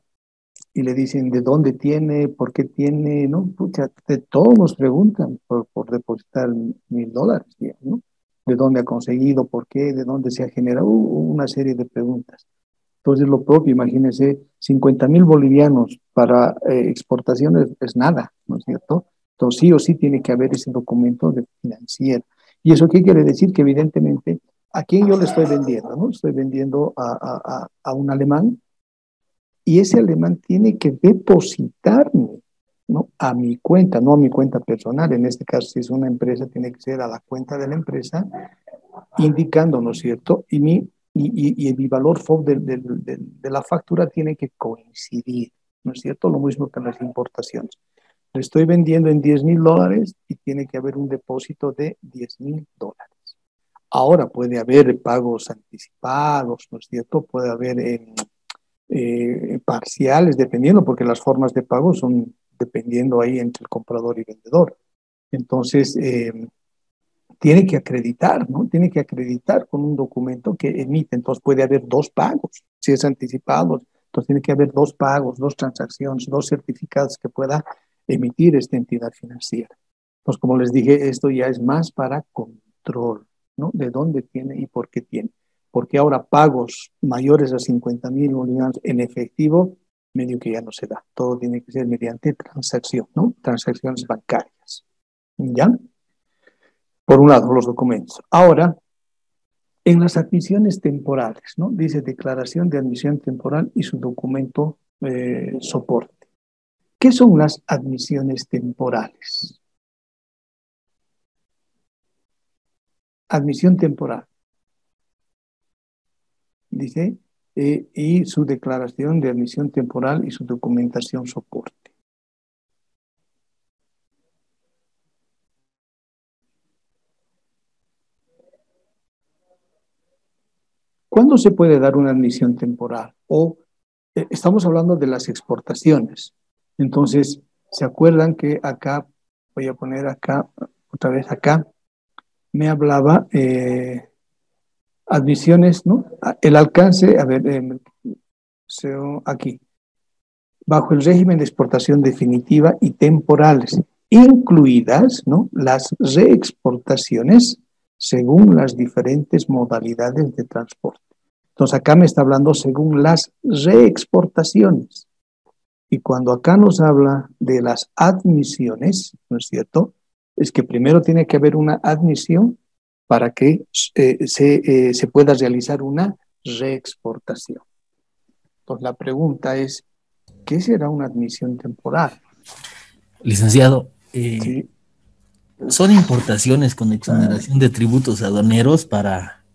y le dicen de dónde tiene, por qué tiene, ¿no? Pucha, de todos nos preguntan por depositar $1.000, digamos, ¿no? De dónde ha conseguido, por qué, de dónde se ha generado, una serie de preguntas. Entonces, lo propio, imagínense, 50.000 bolivianos para exportaciones es nada, ¿no es cierto? Entonces, sí o sí tiene que haber ese documento de financiera. ¿Y eso qué quiere decir? Que evidentemente, ¿a quién yo le estoy vendiendo? ¿No? Estoy vendiendo a un alemán y ese alemán tiene que depositarme, ¿no? A mi cuenta, no a mi cuenta personal. En este caso, si es una empresa, tiene que ser a la cuenta de la empresa, indicando, ¿no es cierto? Y mi valor FOB de la factura tiene que coincidir, ¿no es cierto? Lo mismo que en las importaciones. Le estoy vendiendo en $10.000 y tiene que haber un depósito de $10.000. Ahora puede haber pagos anticipados, ¿no es cierto? Puede haber parciales, dependiendo, porque las formas de pago son dependiendo ahí entre el comprador y vendedor. Entonces, tiene que acreditar, ¿no? Tiene que acreditar con un documento que emite. Entonces puede haber dos pagos, si es anticipado. Entonces tiene que haber dos pagos, dos transacciones, dos certificados que pueda emitir esta entidad financiera. Entonces, como les dije, esto ya es más para control, ¿no? De dónde tiene y por qué tiene. Porque ahora pagos mayores a 50.000 bolivianos en efectivo, medio que ya no se da. Todo tiene que ser mediante transacción, ¿no? Transacciones bancarias. ¿Ya? Por un lado, los documentos. Ahora, en las admisiones temporales, ¿no? Dice declaración de admisión temporal y su documento soporte. ¿Qué son las admisiones temporales? Admisión temporal. Dice, y su declaración de admisión temporal y su documentación soporte. ¿Cuándo se puede dar una admisión temporal? O estamos hablando de las exportaciones. Entonces, ¿se acuerdan que acá, voy a poner acá, otra vez acá, me hablaba admisiones, ¿no? El alcance, a ver, aquí, bajo el régimen de exportación definitiva y temporales, incluidas, ¿no?, las reexportaciones según las diferentes modalidades de transporte. Entonces acá me está hablando según las reexportaciones. Y cuando acá nos habla de las admisiones, ¿no es cierto? Es que primero tiene que haber una admisión para que se pueda realizar una reexportación. Entonces la pregunta es, ¿qué será una admisión temporal? Licenciado, Sí. son importaciones con exoneración de tributos aduaneros para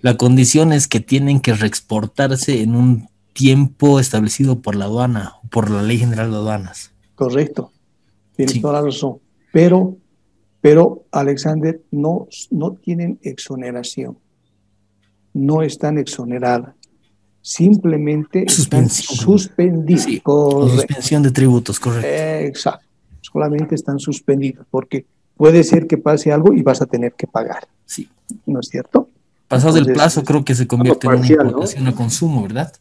la condición es que tienen que reexportarse en un tiempo establecido por la aduana, por la Ley General de Aduanas. Correcto, tienes Sí. toda la razón. Pero Alexander, no tienen exoneración, no están exoneradas, simplemente están suspendidas. Sí, Correcto. suspensión de tributos, correcto. Exacto, solamente están suspendidas porque puede ser que pase algo y vas a tener que pagar. Sí. ¿No es cierto? Pasado el Entonces, plazo, creo que se convierte en una importación a consumo, ¿verdad?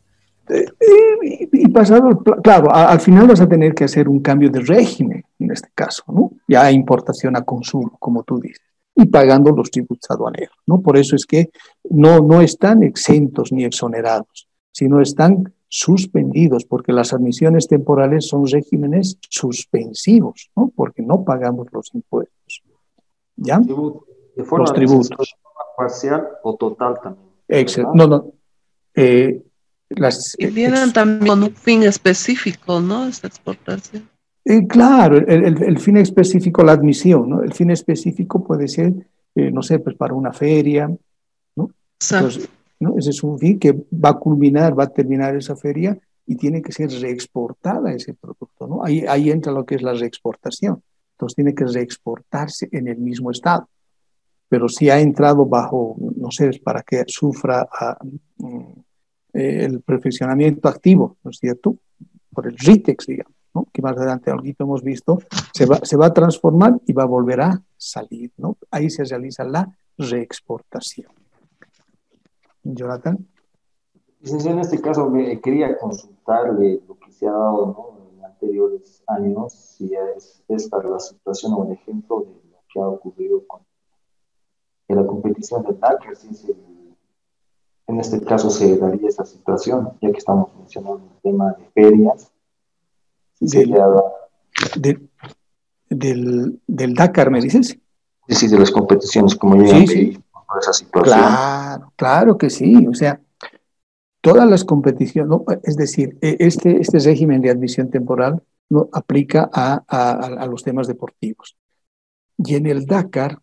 Y pasado el claro, al final vas a tener que hacer un cambio de régimen, en este caso, ¿no? Ya importación a consumo, como tú dices, y pagando los tributos aduaneros, ¿no? Por eso es que no están exentos ni exonerados, sino están suspendidos, porque las admisiones temporales son regímenes suspensivos, ¿no? Porque no pagamos los impuestos. ¿Ya? De forma los tributos. De forma parcial o total también. No. Y vienen también con un fin específico, ¿no? Esta exportación. Claro, el fin específico, la admisión, ¿no? El fin específico puede ser, no sé, pues para una feria, ¿no? Entonces, ¿no? Ese es un fin que va a terminar esa feria y tiene que ser reexportada ese producto, ¿no? Ahí entra lo que es la reexportación. Entonces tiene que reexportarse en el mismo estado. Pero si ha entrado bajo, no sé, para que sufra el perfeccionamiento activo, ¿no es cierto? Por el RITEX, digamos, ¿no? Que más adelante algo hemos visto, se va a transformar y va a volver a salir, ¿no? Ahí se realiza la reexportación. Jonathan. En este caso me quería consultarle lo que se ha dado, ¿no?, en anteriores años, si es esta la situación o el ejemplo de lo que ha ocurrido con la competición de Dakar, si en este caso se daría esta situación, ya que estamos mencionando el tema de ferias. Del Dakar, ¿me dices? Sí, de las competiciones, como llegan por esa situación. Claro que sí, o sea, todas las competiciones, ¿no? Es decir, este régimen de admisión temporal, ¿no?, aplica a los temas deportivos. Y en el Dakar,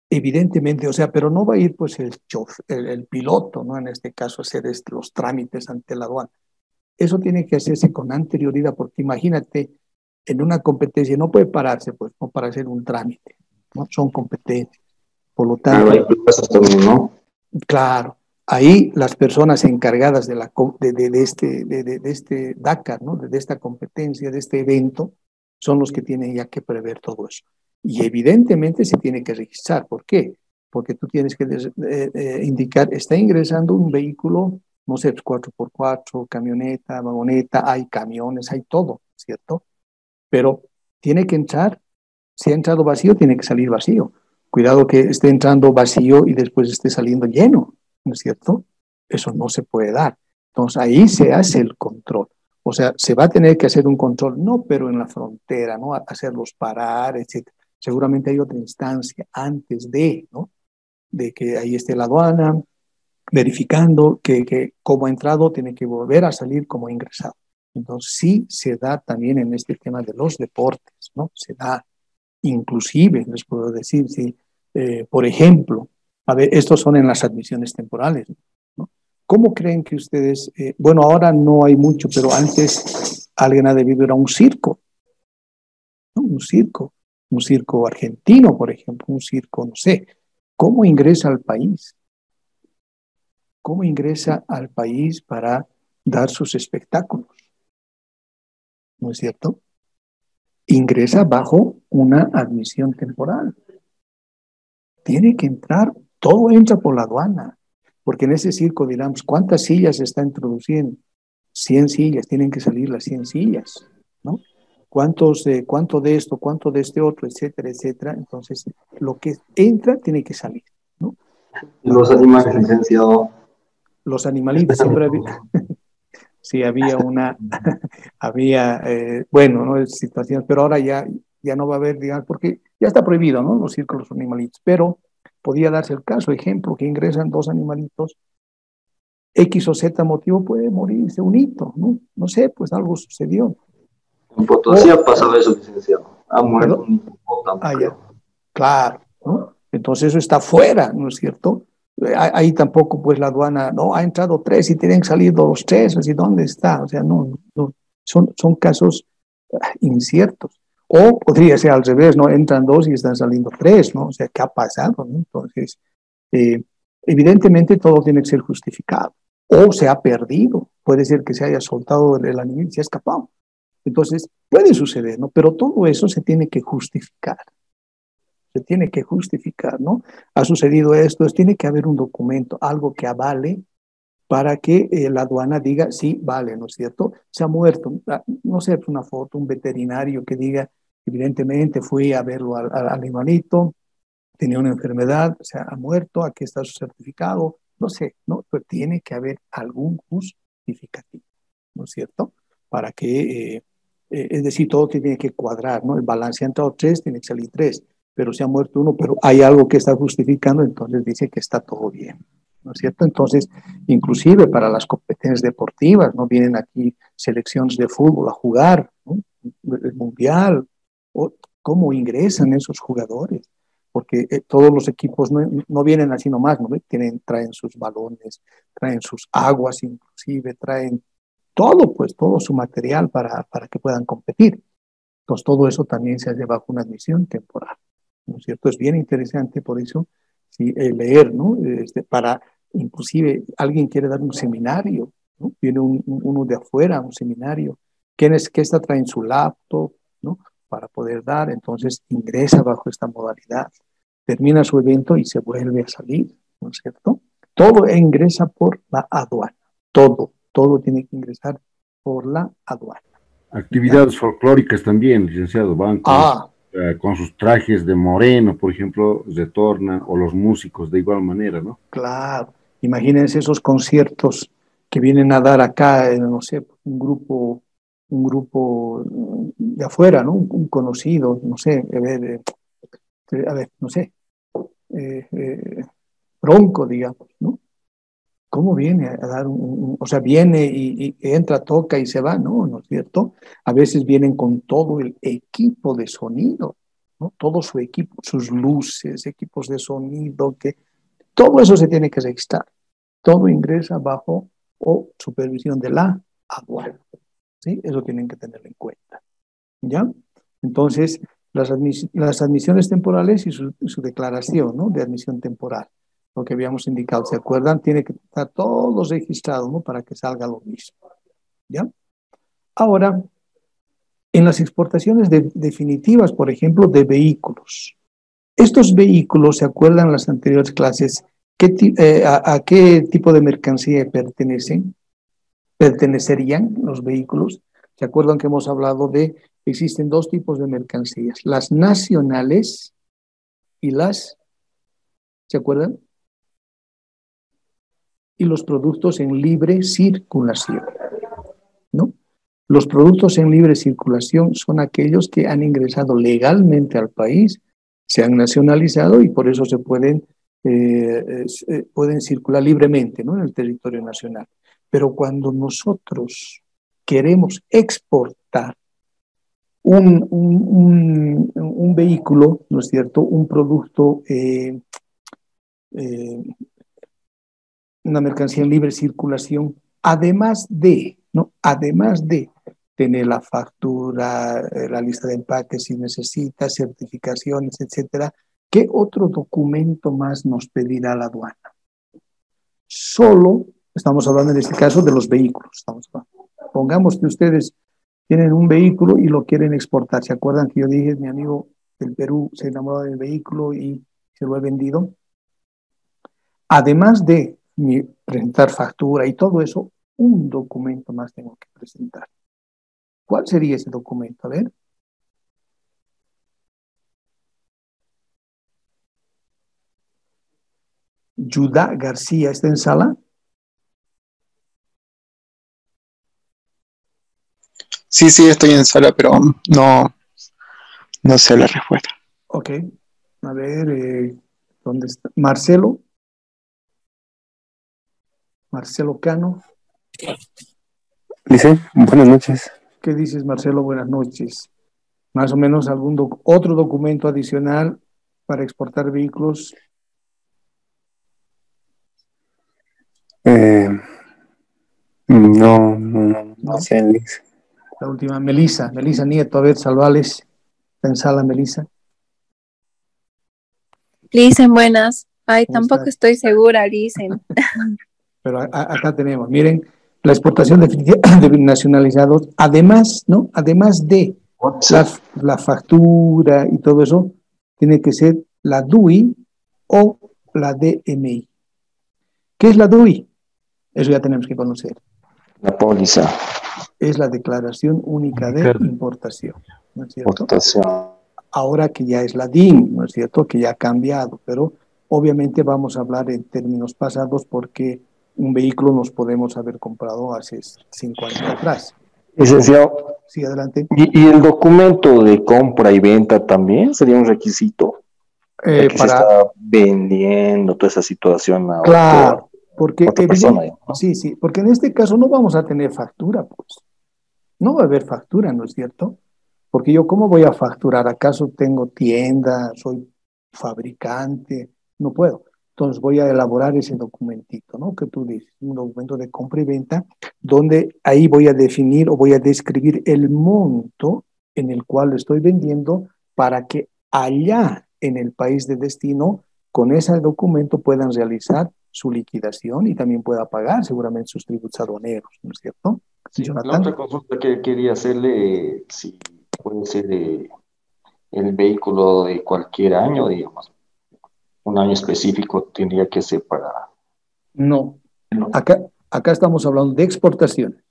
evidentemente, o sea, pero no va a ir pues el piloto, ¿no?, en este caso, a hacer los trámites ante la aduana. Eso tiene que hacerse con anterioridad, porque imagínate, en una competencia no puede pararse, pues, no, para hacer un trámite, ¿no? Son competencias. Por lo tanto, hay plazas también, ¿no? Claro, ahí las personas encargadas de este Dakar, ¿no?, de esta competencia, de este evento, son los que tienen ya que prever todo eso. Y evidentemente se tiene que registrar. ¿Por qué? Porque tú tienes que indicar, está ingresando un vehículo, no sé, 4x4, camioneta, vagoneta, hay camiones, hay todo, ¿cierto? Pero tiene que entrar, si ha entrado vacío, tiene que salir vacío. Cuidado que esté entrando vacío y después esté saliendo lleno, ¿no es cierto? Eso no se puede dar. Entonces ahí se hace el control. O sea, se va a tener que hacer un control, no, pero en la frontera, ¿no? Hacerlos parar, etc. Seguramente hay otra instancia antes ¿no?, de que ahí esté la aduana, verificando que como ha entrado tiene que volver a salir como ha ingresado. Entonces sí se da también en este tema de los deportes, ¿no? Se da. Inclusive, les puedo decir, si, por ejemplo, a ver, estos son en las admisiones temporales, ¿no? ¿Cómo creen que ustedes, bueno, ahora no hay mucho, pero antes alguien ha debido ir a un circo, ¿no? Un circo argentino, por ejemplo, un circo, no sé, ¿cómo ingresa al país? ¿cómo ingresa al país para dar sus espectáculos? ¿No es cierto? Ingresa bajo una admisión temporal. Tiene que entrar, todo entra por la aduana, porque en ese circo dirán, ¿cuántas sillas se está introduciendo? 100 sillas, tienen que salir las 100 sillas, ¿no? ¿Cuánto de esto, cuánto de este otro, etcétera, etcétera? Entonces, lo que entra tiene que salir, ¿no? Los animales, licenciado. Los animalitos, siempre había, sí, había bueno, ¿no? Situaciones, pero ahora ya no va a haber, digamos, porque ya está prohibido, ¿no? Los circos, los animalitos, pero podía darse el caso, ejemplo, que ingresan 2 animalitos, X o Z motivo puede morirse un hito, ¿no? No sé, pues algo sucedió. En Potosí ha pasado eso, licenciado. Ha muerto un hipopótamo, ya. Claro, ¿no? Entonces eso está fuera, ¿no es cierto? Ahí tampoco, pues la aduana, no, ha entrado 3 y tienen que salir los 3, así, ¿dónde está? O sea, no, son casos inciertos. O podría ser al revés, ¿no? Entran 2 y están saliendo 3, ¿no? O sea, ¿qué ha pasado? ¿No? Entonces, evidentemente todo tiene que ser justificado. O se ha perdido. Puede ser que se haya soltado el animal y se ha escapado. Entonces, puede suceder, ¿no? Pero todo eso se tiene que justificar. Se tiene que justificar, ¿no? Ha sucedido esto, tiene que haber un documento, algo que avale para que la aduana diga, sí, vale, ¿no es cierto? Se ha muerto, no sé, una foto, un veterinario que diga, evidentemente fui a verlo al animalito, tenía una enfermedad, o sea, ha muerto, aquí está su certificado, no sé, ¿no? Pero tiene que haber algún justificativo, ¿no es cierto? Para que, es decir, todo tiene que cuadrar, ¿no? El balance ha entrado 3, tiene que salir 3, pero se ha muerto 1, pero hay algo que está justificando, entonces dice que está todo bien, ¿no es cierto? Entonces, inclusive para las competencias deportivas, ¿no? Vienen aquí selecciones de fútbol a jugar, ¿no? El mundial, o cómo ingresan esos jugadores, porque todos los equipos no vienen así nomás, ¿no? Traen sus balones, traen sus aguas inclusive, traen todo, pues todo su material para que puedan competir. Entonces todo eso también se hace bajo una admisión temporal, ¿no es cierto? Es bien interesante por eso sí, leer, ¿no? Para, inclusive, alguien quiere dar un seminario, ¿no? Viene uno de afuera, un seminario, ¿qué está traen su laptop, ¿no? Para poder dar, entonces ingresa bajo esta modalidad, termina su evento y se vuelve a salir, ¿no es cierto? Todo ingresa por la aduana, todo tiene que ingresar por la aduana. Actividades folclóricas también, licenciado, van con sus trajes de moreno, por ejemplo, retornan, o los músicos de igual manera, ¿no? Claro, imagínense esos conciertos que vienen a dar acá, no sé, un grupo de afuera, ¿no? Un conocido, no sé, a ver, no sé, Bronco, digamos, ¿no? ¿Cómo viene a dar o sea, viene y entra, toca y se va? No, ¿no es cierto? A veces vienen con todo el equipo de sonido, ¿no? Todo su equipo, sus luces, equipos de sonido, todo eso se tiene que registrar. Todo ingresa bajo o supervisión de la aduana, ¿sí? Eso tienen que tenerlo en cuenta, ¿ya? Entonces, las admisiones temporales y su declaración, ¿no? De admisión temporal, lo que habíamos indicado, ¿se acuerdan? Tiene que estar todo registrado, ¿no? Para que salga lo mismo, ¿ya? Ahora, en las exportaciones definitivas, por ejemplo, de vehículos. Estos vehículos, ¿se acuerdan las anteriores clases? ¿A qué tipo de mercancía pertenecerían los vehículos? ¿Se acuerdan que hemos hablado existen 2 tipos de mercancías, las nacionales y ¿se acuerdan? Y los productos en libre circulación, ¿no? Los productos en libre circulación son aquellos que han ingresado legalmente al país, se han nacionalizado y por eso pueden circular libremente, ¿no? En el territorio nacional. Pero cuando nosotros queremos exportar un vehículo, ¿no es cierto? Un producto, una mercancía en libre circulación, además de tener la factura, la lista de empaques si necesita, certificaciones, etcétera, ¿qué otro documento más nos pedirá la aduana? solo estamos hablando en este caso de los vehículos. Pongamos que ustedes tienen un vehículo y lo quieren exportar. ¿Se acuerdan que yo dije, mi amigo del Perú se enamoró del vehículo y se lo he vendido? Además de presentar factura y todo eso, un documento más tengo que presentar. ¿Cuál sería ese documento? A ver. Judá García, ¿está en sala? Sí, sí, estoy en sala, pero no sé la respuesta. Ok. A ver, ¿dónde está? Marcelo. Marcelo Cano. Dice, buenas noches. ¿Qué dices, Marcelo? Buenas noches. Más o menos algún otro documento adicional para exportar vehículos. No sé, Luis. La última, Melisa Nieto, a ver, salvales. ¿Está en sala, Melisa? Listen, buenas. Ay, ¿Cómo tampoco estás? estoy segura, Listen. Pero acá tenemos, miren, la exportación de nacionalizados, además, ¿no? Además de la factura y todo eso, tiene que ser la DUI o la DMI. ¿Qué es la DUI? Eso ya tenemos que conocer. La póliza. Es la Declaración Única de Importación, ¿no es cierto? Importación. Ahora que ya es la DIN, ¿no es cierto? Que ya ha cambiado, pero obviamente vamos a hablar en términos pasados porque un vehículo nos podemos haber comprado hace 5 años atrás. Licenciado. Sí, adelante. ¿Y el documento de compra y venta también sería un requisito? Que se está vendiendo toda esa situación a claro, porque otra persona, ¿no? Sí, porque en este caso no vamos a tener factura, pues. No va a haber factura, ¿no es cierto? Porque yo, ¿cómo voy a facturar? ¿Acaso tengo tienda? ¿Soy fabricante? No puedo. Entonces voy a elaborar ese documentito, ¿no? Que tú dices, un documento de compra y venta, donde ahí voy a definir o voy a describir el monto en el cual estoy vendiendo para que allá en el país de destino, con ese documento puedan realizar su liquidación y también pueda pagar seguramente sus tributos aduaneros, ¿no es cierto? Sí, la otra consulta que quería hacerle, si puede ser el vehículo de cualquier año, digamos, un año específico tendría que ser para... No, acá estamos hablando de exportación.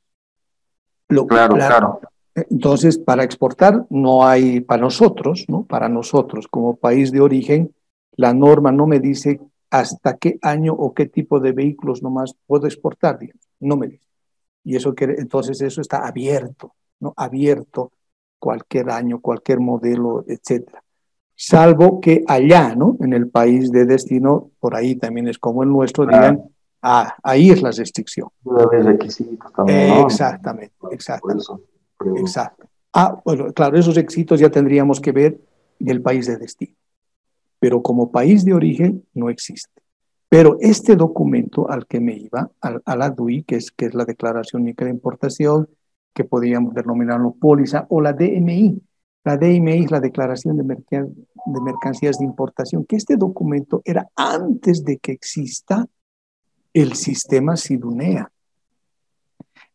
Claro. Entonces, para exportar no hay, para nosotros, ¿no? Para nosotros como país de origen, la norma no me dice hasta qué año o qué tipo de vehículos nomás puedo exportar, digamos. No me dice. Y eso entonces eso está abierto, ¿no? Abierto cualquier año, cualquier modelo, etcétera. Salvo que allá, ¿no? En el país de destino, por ahí también es como el nuestro, digan, ahí es la restricción. Debe haber requisitos también, ¿no? Exactamente. Exacto. Bueno, claro, esos requisitos ya tendríamos que ver del país de destino. Pero como país de origen no existe. Pero este documento al que me iba, a la DUI, que es la Declaración Única de Importación, que podríamos denominarlo póliza, o la DMI. La DMI es la Declaración de Mercancías de Importación, que este documento era antes de que exista el sistema SIDUNEA.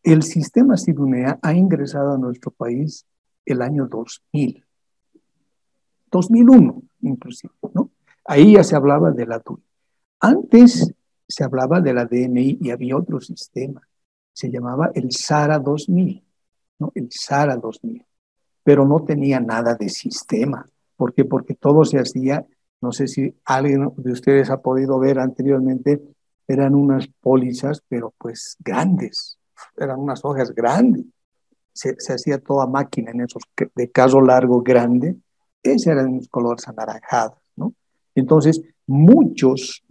El sistema SIDUNEA ha ingresado a nuestro país el año 2000. 2001, inclusive, ¿no? Ahí ya se hablaba de la DUI. Antes se hablaba de la DMI y había otro sistema. Se llamaba el SARA 2000, ¿no? El SARA 2000. Pero no tenía nada de sistema. ¿Por qué? Porque todo se hacía, no sé si alguien de ustedes ha podido ver anteriormente, eran unas pólizas, pero pues grandes. Eran unas hojas grandes. Se hacía toda máquina en esos de caso largo grande. Esos eran los colores anaranjados, ¿no? Entonces, muchos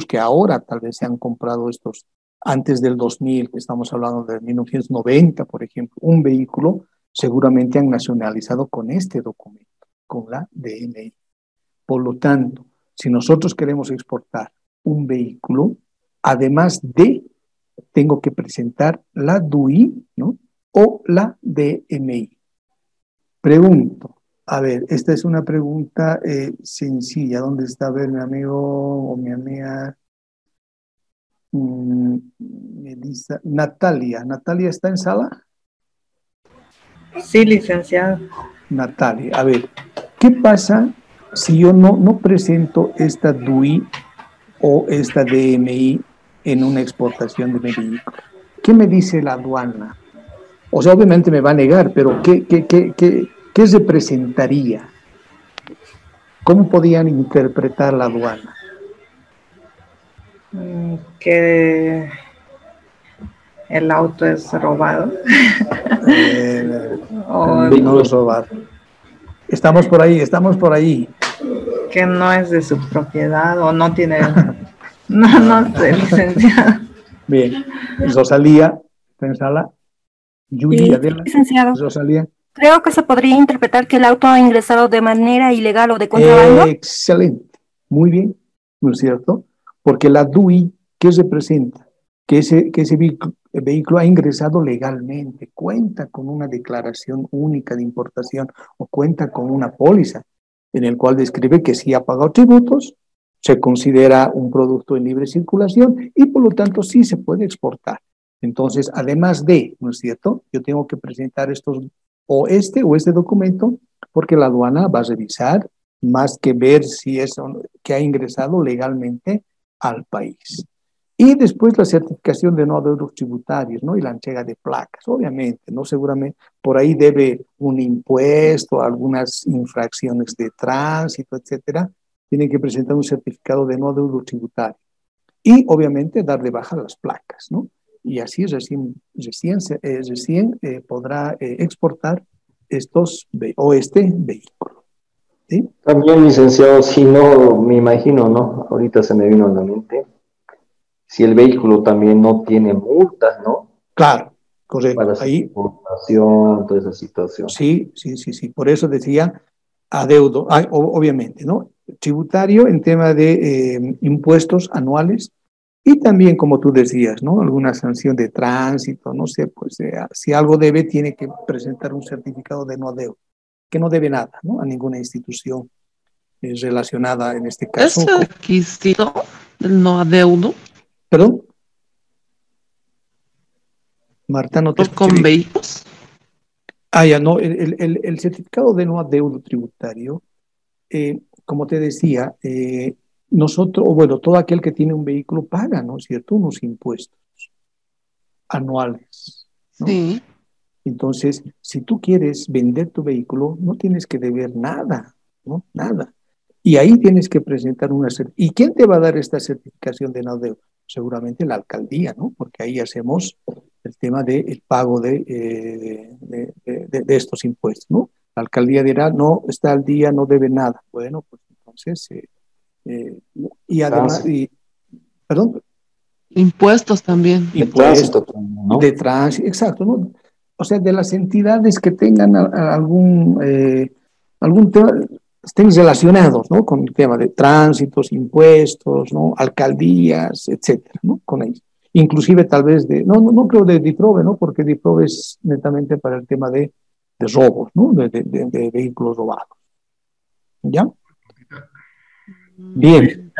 que ahora tal vez se han comprado estos antes del 2000, que estamos hablando de 1990, por ejemplo, un vehículo, seguramente han nacionalizado con este documento, con la DMI. Por lo tanto, si nosotros queremos exportar un vehículo, además de, tengo que presentar la DUI, ¿no? O la DMI. Pregunto, a ver, esta es una pregunta sencilla. ¿Dónde está? A ver, mi amigo o mi amiga. Melissa, Natalia. ¿Natalia está en sala? Sí, licenciado. Natalia, a ver, ¿qué pasa si yo no presento esta DUI o esta DMI en una exportación de mi vehículo? ¿Qué me dice la aduana? O sea, obviamente me va a negar, pero ¿qué representaría? ¿Cómo podían interpretar la aduana? Que el auto es robado. No es robado. Estamos por ahí. Que no es de su propiedad o no tiene... no sé, licenciado. Bien. Rosalía, ¿está en sala? Julia, licenciado. Rosalía. Creo que se podría interpretar que el auto ha ingresado de manera ilegal o de contrabando. Excelente. Muy bien, ¿no es cierto? Porque la DUI, ¿qué representa? Que ese vehículo ha ingresado legalmente, cuenta con una declaración única de importación o cuenta con una póliza en el cual describe que si ha pagado tributos, se considera un producto en libre circulación y por lo tanto sí se puede exportar. Entonces, además de, ¿no es cierto? Yo tengo que presentar este documento porque la aduana va a revisar más que ver si es que ha ingresado legalmente al país. Y después la certificación de no adeudos tributarios, ¿no? Y la entrega de placas, obviamente, ¿no? Seguramente por ahí debe un impuesto, algunas infracciones de tránsito, etcétera. Tienen que presentar un certificado de no adeudos tributarios. Y obviamente dar de baja las placas, ¿no? Y así recién podrá exportar este vehículo. ¿Sí? También, licenciado, si no, me imagino, ¿no? Ahorita se me vino a la mente. Si el vehículo también no tiene multas, ¿no? Claro, correcto. Para su ahí exportación, toda esa situación. Sí. Por eso decía adeudo, obviamente, ¿no? Tributario en tema de impuestos anuales y también, como tú decías, ¿no? Alguna sanción de tránsito, no sé, pues si algo debe, tiene que presentar un certificado de no adeudo, que no debe nada, ¿no? A ninguna institución relacionada en este caso. ¿Es requisito del no adeudo? ¿Perdón? Marta, no te escuché ¿Con bien. vehículos? Ya no, el certificado de no adeudo tributario, como te decía, nosotros, o bueno, todo aquel que tiene un vehículo paga, ¿no es cierto?, unos impuestos anuales, ¿no? Sí. Entonces, si tú quieres vender tu vehículo, no tienes que deber nada, ¿no? Nada. Y ahí tienes que presentar una certificación. ¿Y quién te va a dar esta certificación de no adeudo? Seguramente la alcaldía, ¿no? Porque ahí hacemos el tema del pago de estos impuestos, ¿no? La alcaldía dirá, no, está al día, no debe nada. Bueno, pues entonces, y además, perdón. Impuestos también. Impuestos, ¿no? De tránsito, exacto, ¿no? O sea, de las entidades que tengan algún tema, estén relacionados, ¿no? Con el tema de tránsitos, impuestos, ¿no? Alcaldías, etcétera, ¿no? Con ellos. Inclusive tal vez no creo de DIPROVE, ¿no? Porque DIPROVE es netamente para el tema de robos, ¿no? De vehículos robados. ¿Ya? Bien.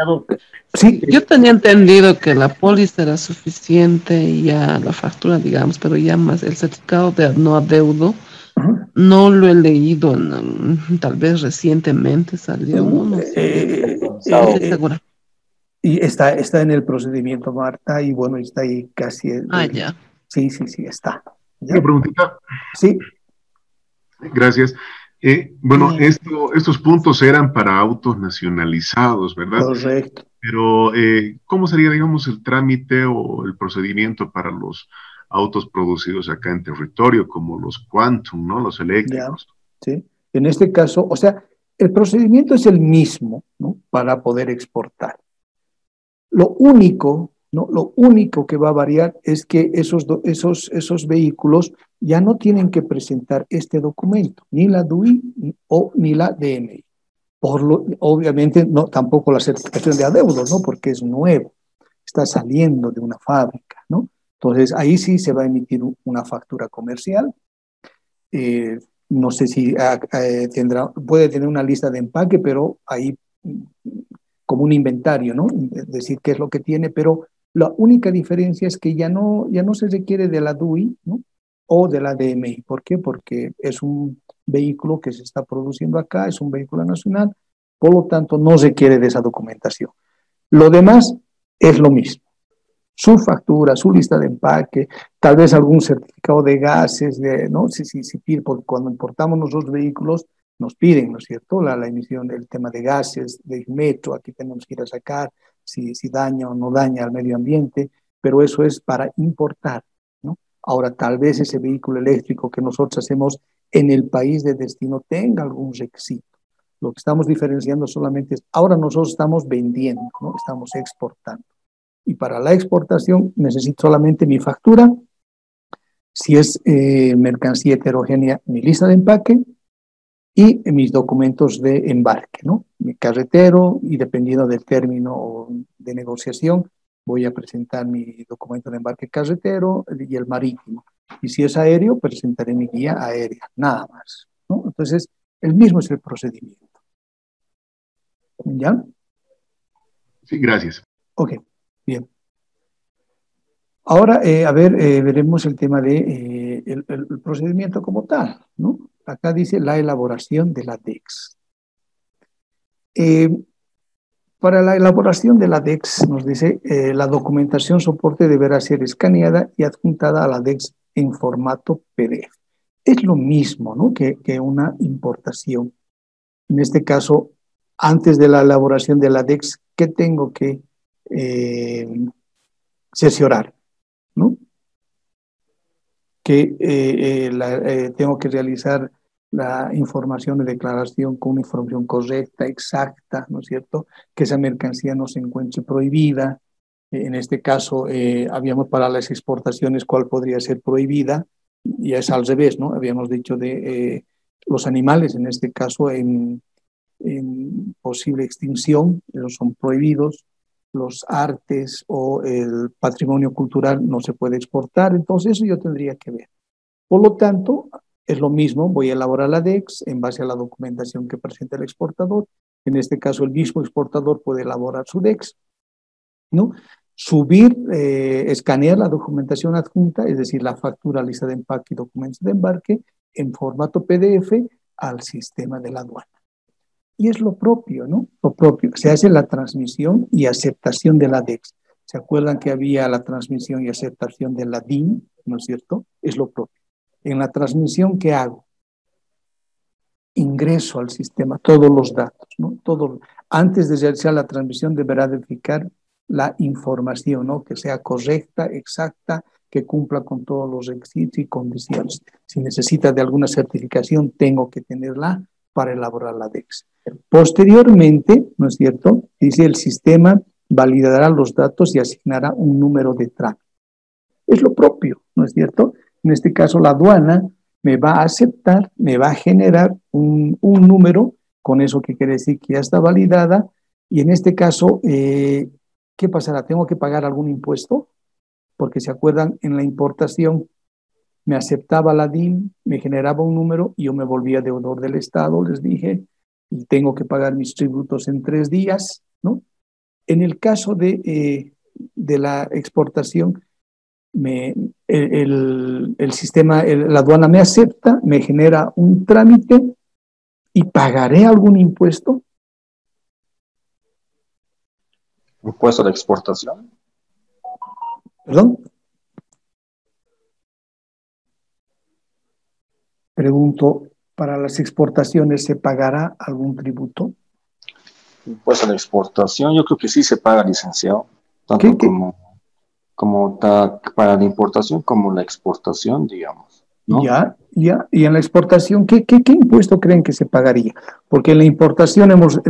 Sí. Yo tenía entendido que la póliza era suficiente y ya la factura, digamos, pero ya más el certificado de no adeudo, no lo he leído, tal vez recientemente salió, no sé. Segura. Y está en el procedimiento, Marta, y bueno, está ahí casi. Ya. Sí, está. ¿Ya? Una preguntita. Sí. Gracias. Bueno, estos puntos eran para autos nacionalizados, ¿verdad? Correcto. Pero, ¿cómo sería, digamos, el trámite o el procedimiento para los autos producidos acá en territorio, como los Quantum, ¿no? Los eléctricos. Ya, sí. En este caso, o sea, el procedimiento es el mismo, ¿no? Para poder exportar. Lo único que va a variar es que esos vehículos ya no tienen que presentar este documento, ni la DUI ni la DMI. Obviamente, tampoco la certificación de adeudos, ¿no? Porque es nuevo, está saliendo de una fábrica, ¿no? Entonces, ahí sí se va a emitir una factura comercial. No sé si puede tener una lista de empaque, pero ahí como un inventario, ¿no? Decir qué es lo que tiene, pero La única diferencia es que ya no se requiere de la DUI, ¿no? O de la DMI. ¿Por qué? Porque es un vehículo que se está produciendo acá, es un vehículo nacional, por lo tanto no requiere de esa documentación. Lo demás es lo mismo. Su factura, su lista de empaque, tal vez algún certificado de gases, ¿no? Si pide, porque cuando importamos nosotros vehículos, nos piden, ¿no es cierto?, la emisión del tema de gases, del metro, aquí tenemos que ir a sacar si daña o no daña al medio ambiente, pero eso es para importar, ¿no? Ahora, tal vez ese vehículo eléctrico que nosotros hacemos en el país de destino tenga algún requisito. Lo que estamos diferenciando solamente es, ahora nosotros estamos vendiendo, ¿no? Estamos exportando. Y para la exportación necesito solamente mi factura, si es mercancía heterogénea, mi lista de empaque y mis documentos de embarque, ¿no? Mi carretero, y dependiendo del término de negociación, voy a presentar mi documento de embarque carretero y el marítimo. Y si es aéreo, presentaré mi guía aérea, nada más, ¿no? Entonces, el mismo es el procedimiento. ¿Ya? Sí, gracias. Ok, bien. Ahora, veremos el tema de el procedimiento como tal, ¿no? Acá dice la elaboración de la DEX. Para la elaboración de la DEX, nos dice, la documentación soporte deberá ser escaneada y adjuntada a la DEX en formato PDF. Es lo mismo, ¿no?, que una importación. En este caso, antes de la elaboración de la DEX, ¿qué tengo que cerciorar? ¿No? Que tengo que realizar la información de declaración con una información correcta, exacta, ¿no es cierto? Que esa mercancía no se encuentre prohibida. En este caso, habíamos para las exportaciones cuál podría ser prohibida, y es al revés, ¿no? Habíamos dicho de los animales, en este caso en posible extinción, ellos son prohibidos. Los artes o el patrimonio cultural no se puede exportar, entonces eso yo tendría que ver. Por lo tanto, es lo mismo, voy a elaborar la DEX en base a la documentación que presenta el exportador. En este caso, el mismo exportador puede elaborar su DEX, ¿no? Subir, escanear la documentación adjunta, es decir, la factura, lista de empaque y documentos de embarque, en formato PDF al sistema de la aduana. Y es lo propio, ¿no? Lo propio. Se hace la transmisión y aceptación de la DEX. ¿Se acuerdan que había la transmisión y aceptación de la DIN? ¿No es cierto? Es lo propio. En la transmisión, ¿qué hago? Ingreso al sistema todos los datos, ¿no? Todo. Antes de realizar la transmisión deberá verificar la información, ¿no? Que sea correcta, exacta, que cumpla con todos los requisitos y condiciones. Si necesita de alguna certificación, tengo que tenerla para elaborar la DEX. Posteriormente, ¿no es cierto?, dice el sistema validará los datos y asignará un número de trámite. Es lo propio, ¿no es cierto? En este caso, la aduana me va a aceptar, me va a generar un número, con eso que quiere decir que ya está validada, y en este caso, ¿qué pasará? ¿Tengo que pagar algún impuesto? Porque se acuerdan, en la importación me aceptaba la DIN, me generaba un número y yo me volvía deudor del Estado, les dije, y tengo que pagar mis tributos en 3 días, ¿no? En el caso de la exportación, el sistema, la aduana me acepta, me genera un trámite y pagaré algún impuesto. ¿Impuesto de exportación? ¿Perdón? Pregunto, ¿para las exportaciones se pagará algún tributo? Impuesto de exportación, yo creo que sí se paga, licenciado, tanto como para la importación como la exportación, digamos, ¿no? Ya. Y en la exportación, ¿qué impuesto creen que se pagaría? Porque en la importación hemos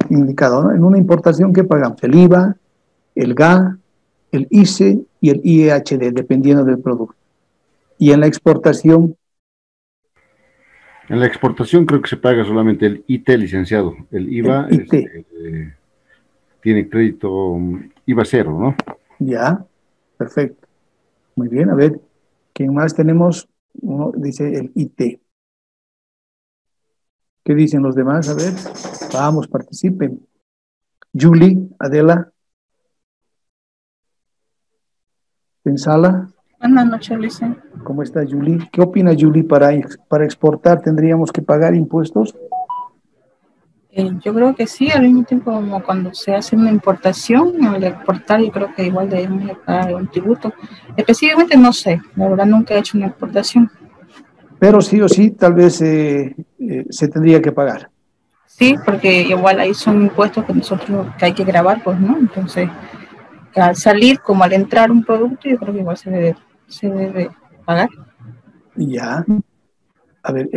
indicado, ¿no? En una importación, ¿qué pagamos? El IVA, el GA, el ICE y el IEHD, dependiendo del producto. Y en la exportación... En la exportación creo que se paga solamente el IT, licenciado. El IVA el IT. Tiene crédito IVA cero, ¿no? Ya, perfecto. Muy bien, a ver, ¿quién más tenemos? Uno dice el IT. ¿Qué dicen los demás? A ver, vamos, participen. Julie, Adela. en sala. Buenas noches, Luis. ¿Cómo está, Julie? ¿Qué opina, Julie? Para exportar tendríamos que pagar impuestos. Yo creo que sí, al mismo tiempo como cuando se hace una importación, al exportar yo creo que igual debemos de pagar un tributo. Específicamente no sé, la verdad nunca he hecho una exportación. Pero sí o sí, tal vez se tendría que pagar. Sí, porque igual ahí son impuestos que nosotros que hay que grabar, pues, ¿no? Entonces, al salir como al entrar un producto, yo creo que igual se debe pagar. Ya. A ver,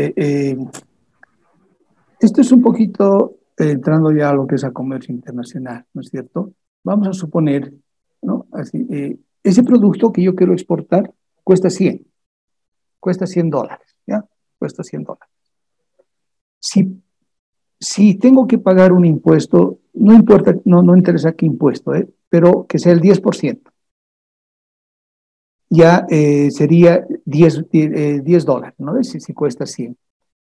esto es un poquito entrando ya a lo que es a comercio internacional, ¿no es cierto? Vamos a suponer, ¿no? Así, ese producto que yo quiero exportar cuesta $100 ¿ya? Cuesta $100. Si tengo que pagar un impuesto, no importa, no interesa qué impuesto, pero que sea el 10%, ya sería $10, ¿no? Si cuesta 100.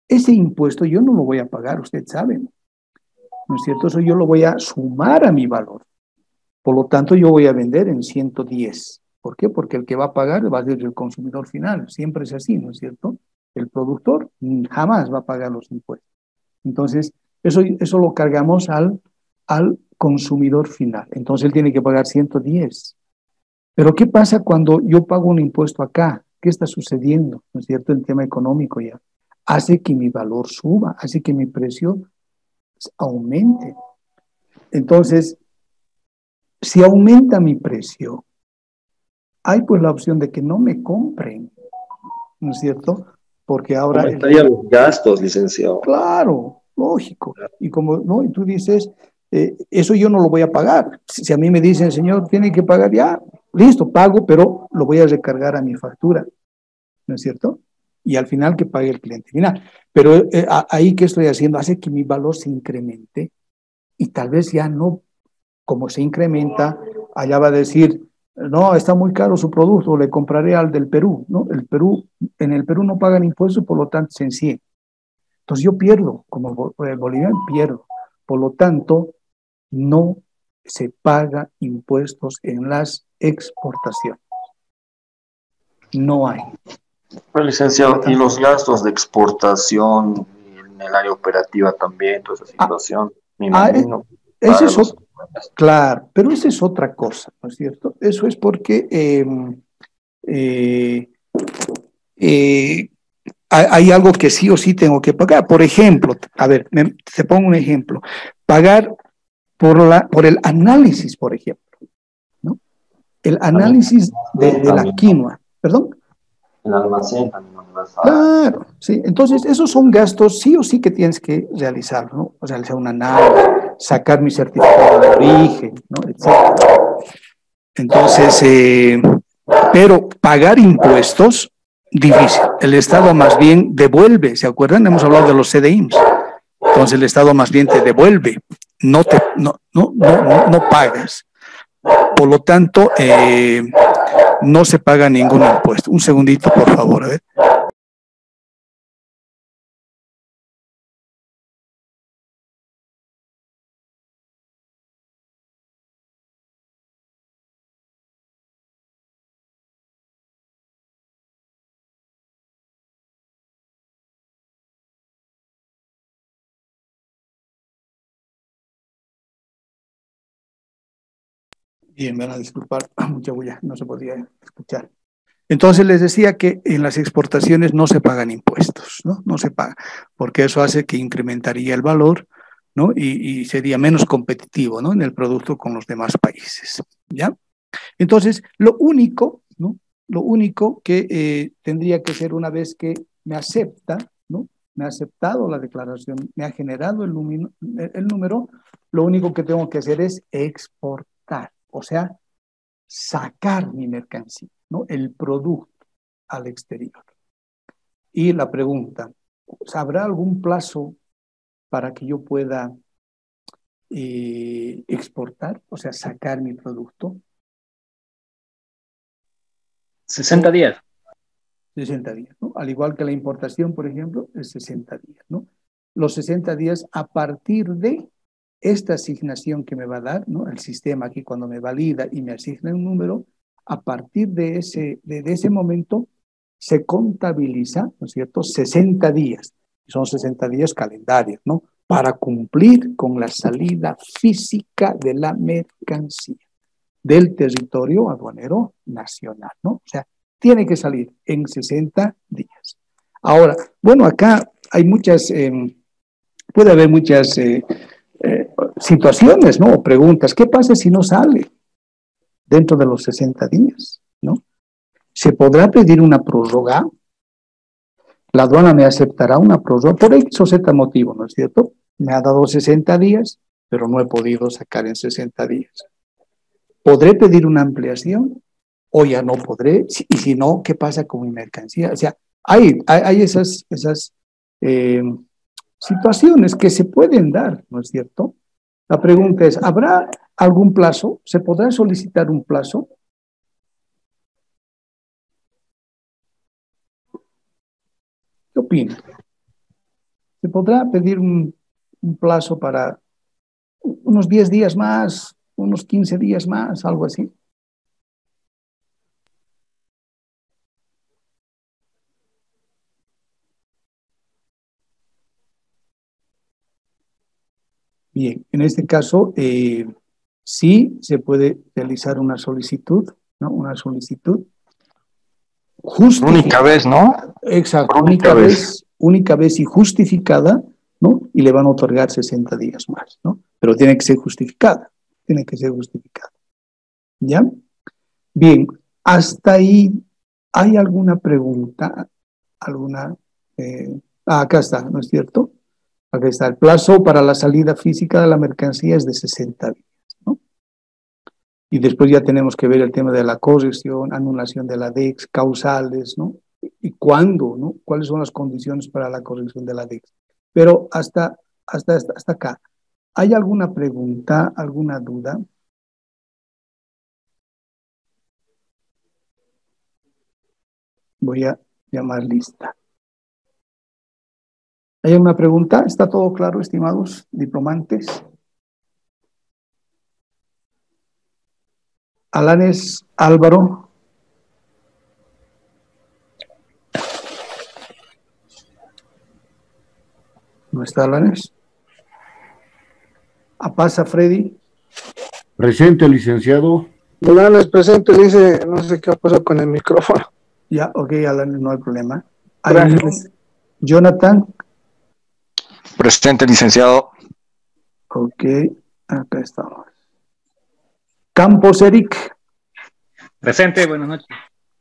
Ese impuesto yo no lo voy a pagar, usted sabe, ¿no es cierto? Eso yo lo voy a sumar a mi valor. Por lo tanto, yo voy a vender en 110. ¿Por qué? Porque el que va a pagar va a ser el consumidor final. Siempre es así, ¿no es cierto? El productor jamás va a pagar los impuestos. Entonces, eso lo cargamos al consumidor final. Entonces, él tiene que pagar 110. Pero, ¿qué pasa cuando yo pago un impuesto acá? ¿Qué está sucediendo? ¿No es cierto? El tema económico ya hace que mi valor suba, hace que mi precio aumente. Entonces, si aumenta mi precio, hay pues la opción de que no me compren, ¿no es cierto? Porque ahora... Aumentaría los gastos, licenciado. Claro, lógico. Y como, ¿no? Y tú dices, eso yo no lo voy a pagar. Si a mí me dicen, señor, tiene que pagar, ya, listo, pago, pero lo voy a recargar a mi factura, ¿no es cierto? Y al final que pague el cliente final. Pero ahí, ¿qué estoy haciendo? Hace que mi valor se incremente y tal vez ya no, como se incrementa, allá va a decir, no, está muy caro su producto, le compraré al del Perú, ¿no? En el Perú no pagan impuestos, por lo tanto, se enciende. Entonces yo pierdo, como boliviano pierdo. Por lo tanto, no se paga impuestos en las exportaciones. No hay. Pero, licenciado, y los gastos de exportación en el área operativa también, toda esa situación, me imagino. Ese es claro, pero esa es otra cosa, ¿no es cierto? Eso es porque hay algo que sí o sí tengo que pagar. Por ejemplo, a ver, te pongo un ejemplo. Pagar por el análisis, por ejemplo, ¿no? El análisis de la quinoa, ¿perdón? El almacén también. Claro, sí. Entonces, esos son gastos sí o sí que tienes que realizar, ¿no? O sea, realizar un análisis, sacar mi certificado de origen, ¿no? Etcétera. Entonces, pero pagar impuestos, difícil. El Estado más bien devuelve, ¿se acuerdan? Hemos hablado de los CDIMS. Entonces, el Estado más bien te devuelve, no pagas. Por lo tanto, no se paga ningún impuesto. Un segundito, por favor, a ver. Bien, me van a disculpar, mucha bulla, no se podía escuchar. Entonces les decía que en las exportaciones no se pagan impuestos, ¿no? No se paga, porque eso hace que incrementaría el valor, ¿no? Y sería menos competitivo, ¿no? En el producto con los demás países, ¿ya? Entonces, lo único, ¿no? Lo único que tendría que ser una vez que me acepta, ¿no? Me ha aceptado la declaración, me ha generado el número, lo único que tengo que hacer es exportar, o sea, sacar mi mercancía, ¿no? El producto al exterior. Y la pregunta, ¿habrá algún plazo para que yo pueda exportar, o sea, sacar mi producto? 60 días. 60 días, ¿no? Al igual que la importación, por ejemplo, es 60 días, ¿no? Los 60 días a partir de esta asignación que me va a dar, ¿no? El sistema aquí cuando me valida y me asigna un número, A partir de ese momento se contabiliza, ¿no es cierto?, 60 días. Son 60 días calendarios, ¿no?, para cumplir con la salida física de la mercancía del territorio aduanero nacional, ¿no? O sea, tiene que salir en 60 días. Ahora, bueno, acá hay puede haber muchas situaciones, ¿no?, o preguntas. ¿Qué pasa si no sale dentro de los 60 días, ¿no? ¿Se podrá pedir una prórroga? La aduana me aceptará una prórroga por X o Z motivo, ¿no es cierto? Me ha dado 60 días, pero no he podido sacar en 60 días. ¿Podré pedir una ampliación o ya no podré? Y si no, ¿qué pasa con mi mercancía? O sea, hay esas situaciones que se pueden dar, ¿no es cierto? La pregunta es, ¿habrá algún plazo? ¿Se podrá solicitar un plazo? ¿Qué opina? ¿Se podrá pedir un plazo para unos 10 días más, unos 15 días más, algo así? Bien, en este caso, sí se puede realizar una solicitud, ¿no? Una solicitud justificada. Única vez, ¿no? Exacto, única vez y justificada, ¿no? Y le van a otorgar 60 días más, ¿no? Pero tiene que ser justificada, ¿ya? Bien, hasta ahí, ¿hay alguna pregunta? Acá está, ¿no es cierto? Acá está, el plazo para la salida física de la mercancía es de 60 días, ¿no? Y después ya tenemos que ver el tema de la corrección, anulación de la DEX, causales, ¿no? Y cuándo, ¿no? ¿Cuáles son las condiciones para la corrección de la DEX? Pero hasta acá, ¿hay alguna pregunta, alguna duda? Voy a llamar lista. ¿Hay alguna pregunta? ¿Está todo claro, estimados diplomantes? Alanes Álvaro. ¿No está Alanes? Apasa Freddy. Presente, licenciado. Alanes presente, dice, no sé qué ha pasado con el micrófono. Ya, ok, Alanes, no hay problema. Gracias. Jonathan. Presente, licenciado. Ok, acá estamos. Campos Eric. Presente, buenas noches.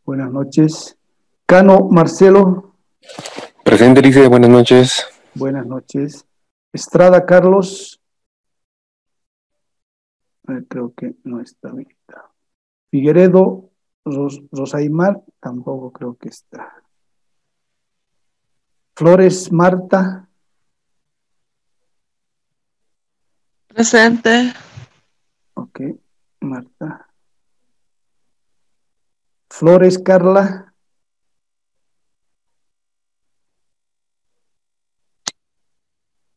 Buenas noches. Cano Marcelo. Presente, dice, buenas noches. Buenas noches. Estrada Carlos. Creo que no está habilitado. Figueredo Rosaimar, tampoco creo que está. Flores Marta. Presente. Ok, Marta. Flores Carla.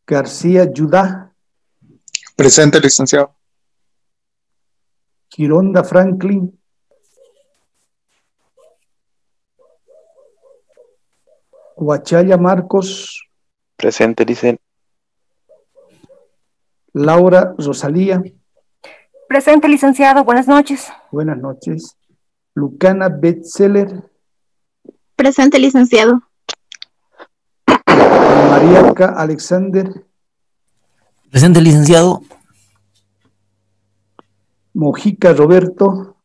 García Yudá. Presente, licenciado. Gironda Franklin. Huachaya Marcos. Presente, dicen. Laura Rosalía. Presente, licenciado. Buenas noches. Buenas noches. Lucana Betzeler. Presente, licenciado. Mariaca Alexander. Presente, licenciado. Mojica Roberto.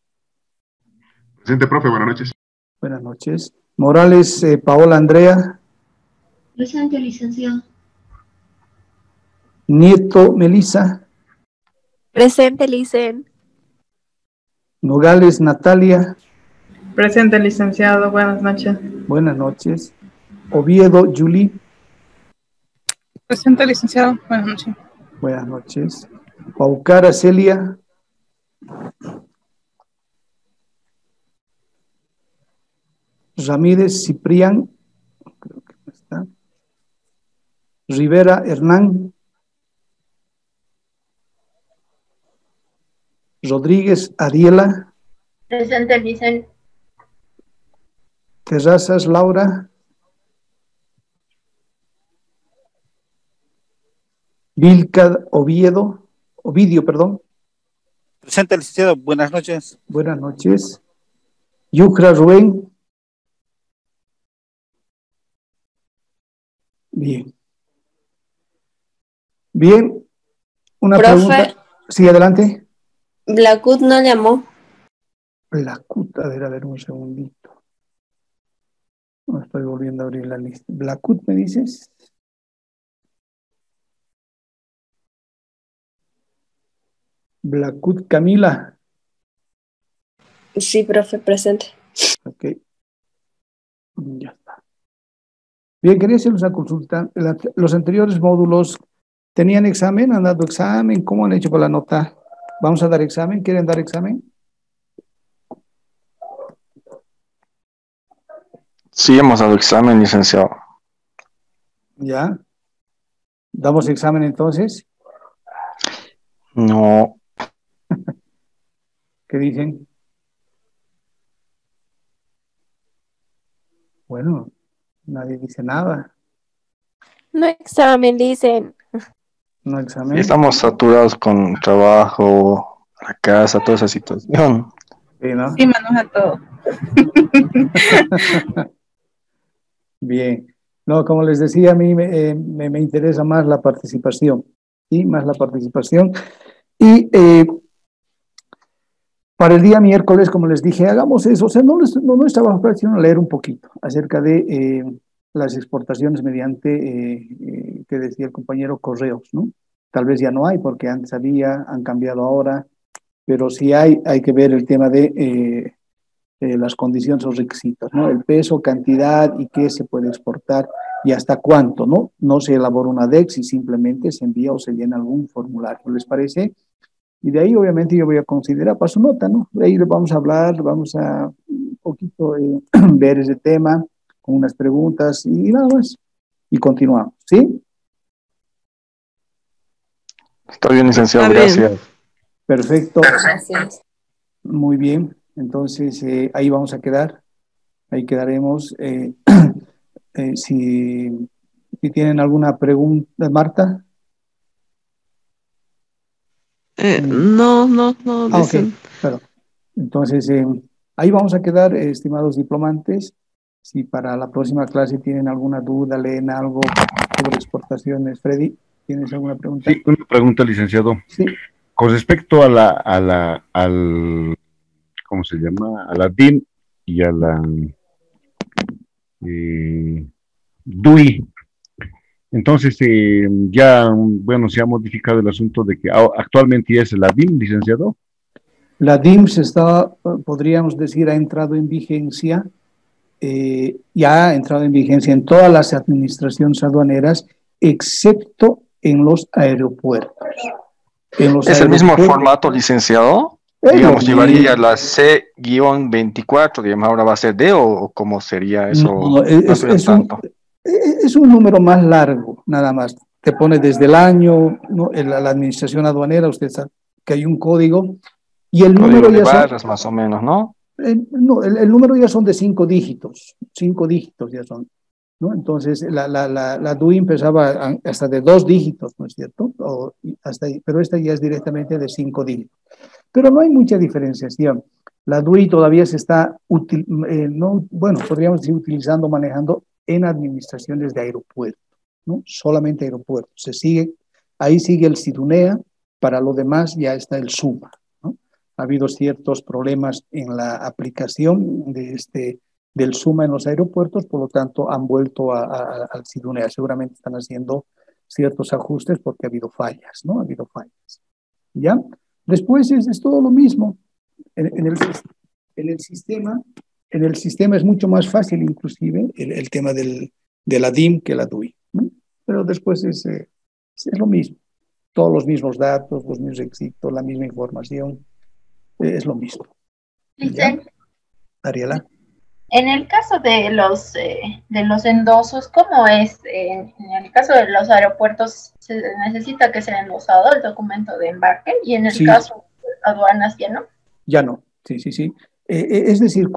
Presente, profe, buenas noches. Buenas noches. Morales Paola Andrea. Presente, licenciado. Nieto Melisa. Presente, licen. Nogales Natalia. Presente, licenciado. Buenas noches. Buenas noches. Oviedo Julie. Presente, licenciado. Buenas noches. Buenas noches. Paucara Celia. Ramírez Ciprián. Creo que no está. Rivera Hernán. Rodríguez Ariela. Presente, Licen. Terrazas, Laura. Vilca, Ovidio, perdón. Presente, licenciado. Buenas noches. Buenas noches. Yucra, Rubén. Bien. Bien. Una pregunta. Sí, adelante. Blackwood no llamó. Blackwood, a ver un segundito. No estoy volviendo a abrir la lista. Blackwood, ¿me dices? Blackwood, Camila. Sí, profe, presente. Ok. Ya está. Bien, quería hacerles una consulta. Los anteriores módulos tenían examen, han dado examen, ¿cómo han hecho con la nota? ¿Vamos a dar examen? ¿Quieren dar examen? Sí, hemos dado examen, licenciado. ¿Ya? ¿Damos examen entonces? No. ¿Qué dicen? Bueno, nadie dice nada. No examen, dicen. No examen. Estamos saturados con trabajo, la casa, toda esa situación. Sí, ¿no? Sí, maneja todo. Bien. No, como les decía, a mí me interesa más la participación. ¿Sí? Más la participación. Y para el día miércoles, como les dije, hagamos eso. O sea, no es trabajo práctico, sino leer un poquito acerca de las exportaciones mediante, que decía el compañero, correos, ¿no? Tal vez ya no hay, porque antes había, han cambiado ahora, pero sí hay que ver el tema de las condiciones o requisitos, ¿no? El peso, cantidad y qué se puede exportar y hasta cuánto, ¿no? No se elabora una DEX y simplemente se envía o se llena algún formulario, ¿les parece? Y de ahí, obviamente, yo voy a considerar para su nota, ¿no? De ahí vamos a hablar, vamos a un poquito ver ese tema con unas preguntas y nada más. Y continuamos, ¿sí? Está bien, licenciado, gracias. Perfecto. Gracias. Muy bien. Entonces, ahí vamos a quedar. Ahí quedaremos. Si tienen alguna pregunta, Marta. No, dicen. Ok, claro. Entonces, ahí vamos a quedar, estimados diplomantes. Si para la próxima clase tienen alguna duda, leen algo sobre exportaciones. Freddy, ¿tienes alguna pregunta? Sí, una pregunta, licenciado. Sí. Con respecto al ¿cómo se llama? A la DIM y a la DUI. Entonces, ya, bueno, se ha modificado el asunto de que actualmente ya es la DIM, licenciado. La DIMS está, podríamos decir, ha entrado en vigencia, ya ha entrado en vigencia en todas las administraciones aduaneras, excepto en los aeropuertos. ¿Es el mismo formato, licenciado? Digamos, llevaría la C-24, digamos, ahora va a ser D o cómo sería eso. No, es un número más largo, nada más. Te pone desde el año, ¿no? La administración aduanera, usted sabe que hay un código y el número de ya barras más o menos, ¿no? No, el número ya son de 5 dígitos ya son, ¿no? Entonces la DUI empezaba hasta de 2 dígitos, ¿no es cierto? Pero esta ya es directamente de 5 dígitos. Pero no hay mucha diferenciación. La DUI todavía se está, podríamos decir, utilizando, manejando en administraciones de aeropuertos, ¿no? Solamente aeropuertos. Ahí sigue el SIDUNEA, para lo demás ya está el SUMA, ¿no? Ha habido ciertos problemas en la aplicación del SUMA en los aeropuertos, por lo tanto han vuelto al SIDUNEA. Seguramente están haciendo ciertos ajustes porque ha habido fallas, ¿no? Ha habido fallas. ¿Ya? Después es todo lo mismo. En el sistema es mucho más fácil, inclusive, el tema de la DIM que la DUI, ¿no? Pero después es lo mismo. Todos los mismos datos, los mismos requisitos, la misma información, es lo mismo. ¿Ya? Ariela. En el caso de los endosos, ¿cómo es? En el caso de los aeropuertos, ¿se necesita que sea endosado el documento de embarque? Y en el caso de aduanas, ¿ya no? Ya no, sí. Es decir,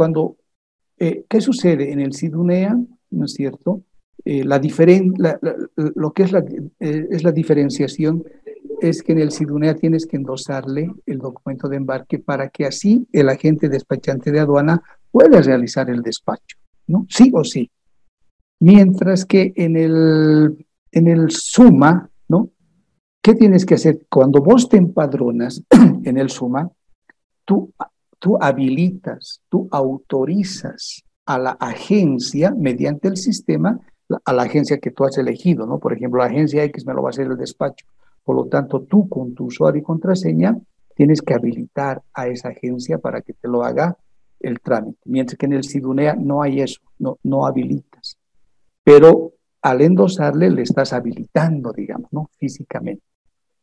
¿qué sucede en el SIDUNEA? ¿No es cierto? Lo que es la diferenciación es que en el SIDUNEA tienes que endosarle el documento de embarque para que así el agente despachante de aduana pueda realizar el despacho, ¿no? Sí o sí. Mientras que en el SUMA, ¿no? ¿Qué tienes que hacer? Cuando vos te empadronas en el SUMA, tú habilitas, tú autorizas a la agencia, mediante el sistema, a la agencia que tú has elegido, ¿no? Por ejemplo, la agencia X me lo va a hacer el despacho. Por lo tanto, tú con tu usuario y contraseña tienes que habilitar a esa agencia para que te lo haga el trámite. Mientras que en el SIDUNEA no hay eso, no habilitas. Pero al endosarle le estás habilitando, digamos, ¿no? Físicamente.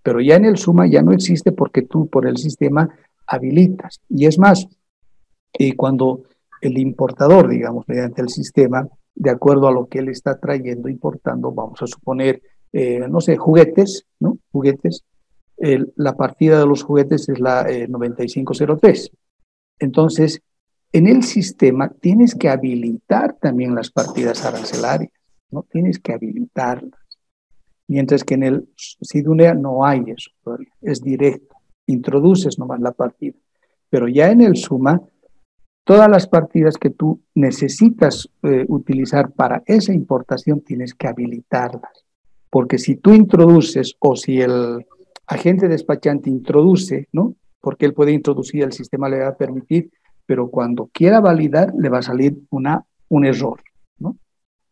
Pero ya en el SUMA ya no existe porque tú por el sistema habilitas. Y es más, cuando el importador, digamos, mediante el sistema, de acuerdo a lo que él está trayendo, importando, vamos a suponer, no sé, juguetes, ¿no? Juguetes. La partida de los juguetes es la 9503. Entonces, en el sistema tienes que habilitar también las partidas arancelarias, ¿no? Tienes que habilitarlas. Mientras que en el SIDUNEA no hay eso todavía, es directo, introduces nomás la partida. Pero ya en el SUMA, todas las partidas que tú necesitas utilizar para esa importación tienes que habilitarlas. Porque si tú introduces o si el agente despachante introduce, ¿no? Porque él puede introducir, el sistema le va a permitir, pero cuando quiera validar le va a salir un error, ¿no?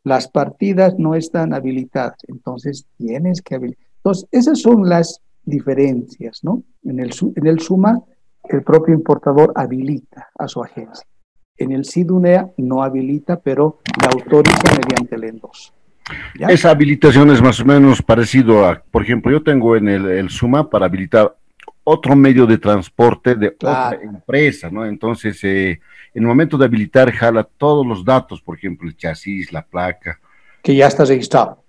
Las partidas no están habilitadas, entonces tienes que habilitar. Entonces, esas son las diferencias, ¿no? En el SUMA, el propio importador habilita a su agencia. En el SIDUNEA no habilita, pero la autoriza mediante el endoso. ¿Ya? Esa habilitación es más o menos parecido a, por ejemplo, yo tengo en el SUMA para habilitar otro medio de transporte de otra empresa, ¿no? Entonces, en el momento de habilitar, jala todos los datos, por ejemplo, el chasis, la placa. Que ya está registrado.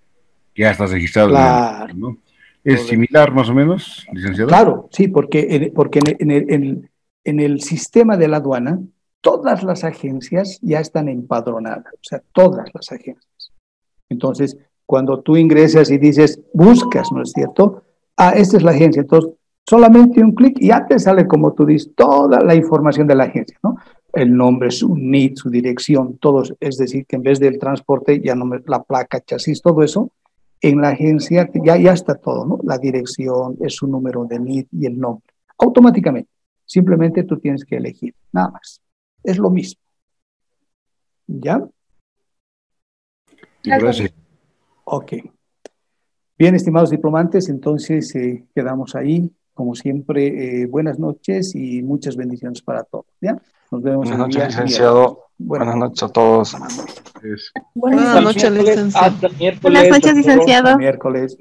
Que ya está registrado. Claro. ¿No? ¿Es similar más o menos, licenciado? Claro, sí, porque en el sistema de la aduana, todas las agencias ya están empadronadas, o sea, todas las agencias. Entonces, cuando tú ingresas y dices, buscas, ¿no es cierto? Esta es la agencia, entonces solamente un clic y ya te sale, como tú dices, toda la información de la agencia, ¿no? El nombre, su NID, su dirección, todo, es decir, que en vez del transporte, ya no la placa, chasis, todo eso, en la agencia ya está todo, ¿no? La dirección, es su número de NID y el nombre, automáticamente. Simplemente tú tienes que elegir, nada más. Es lo mismo. ¿Ya? Gracias. Ok. Bien, estimados diplomantes, entonces quedamos ahí. Como siempre, buenas noches y muchas bendiciones para todos. ¿Ya? Nos vemos. Buenas noches, licenciado. Buenas noches a todos. Buenas noches, licenciado. Buenas noches, licenciado. Miércoles.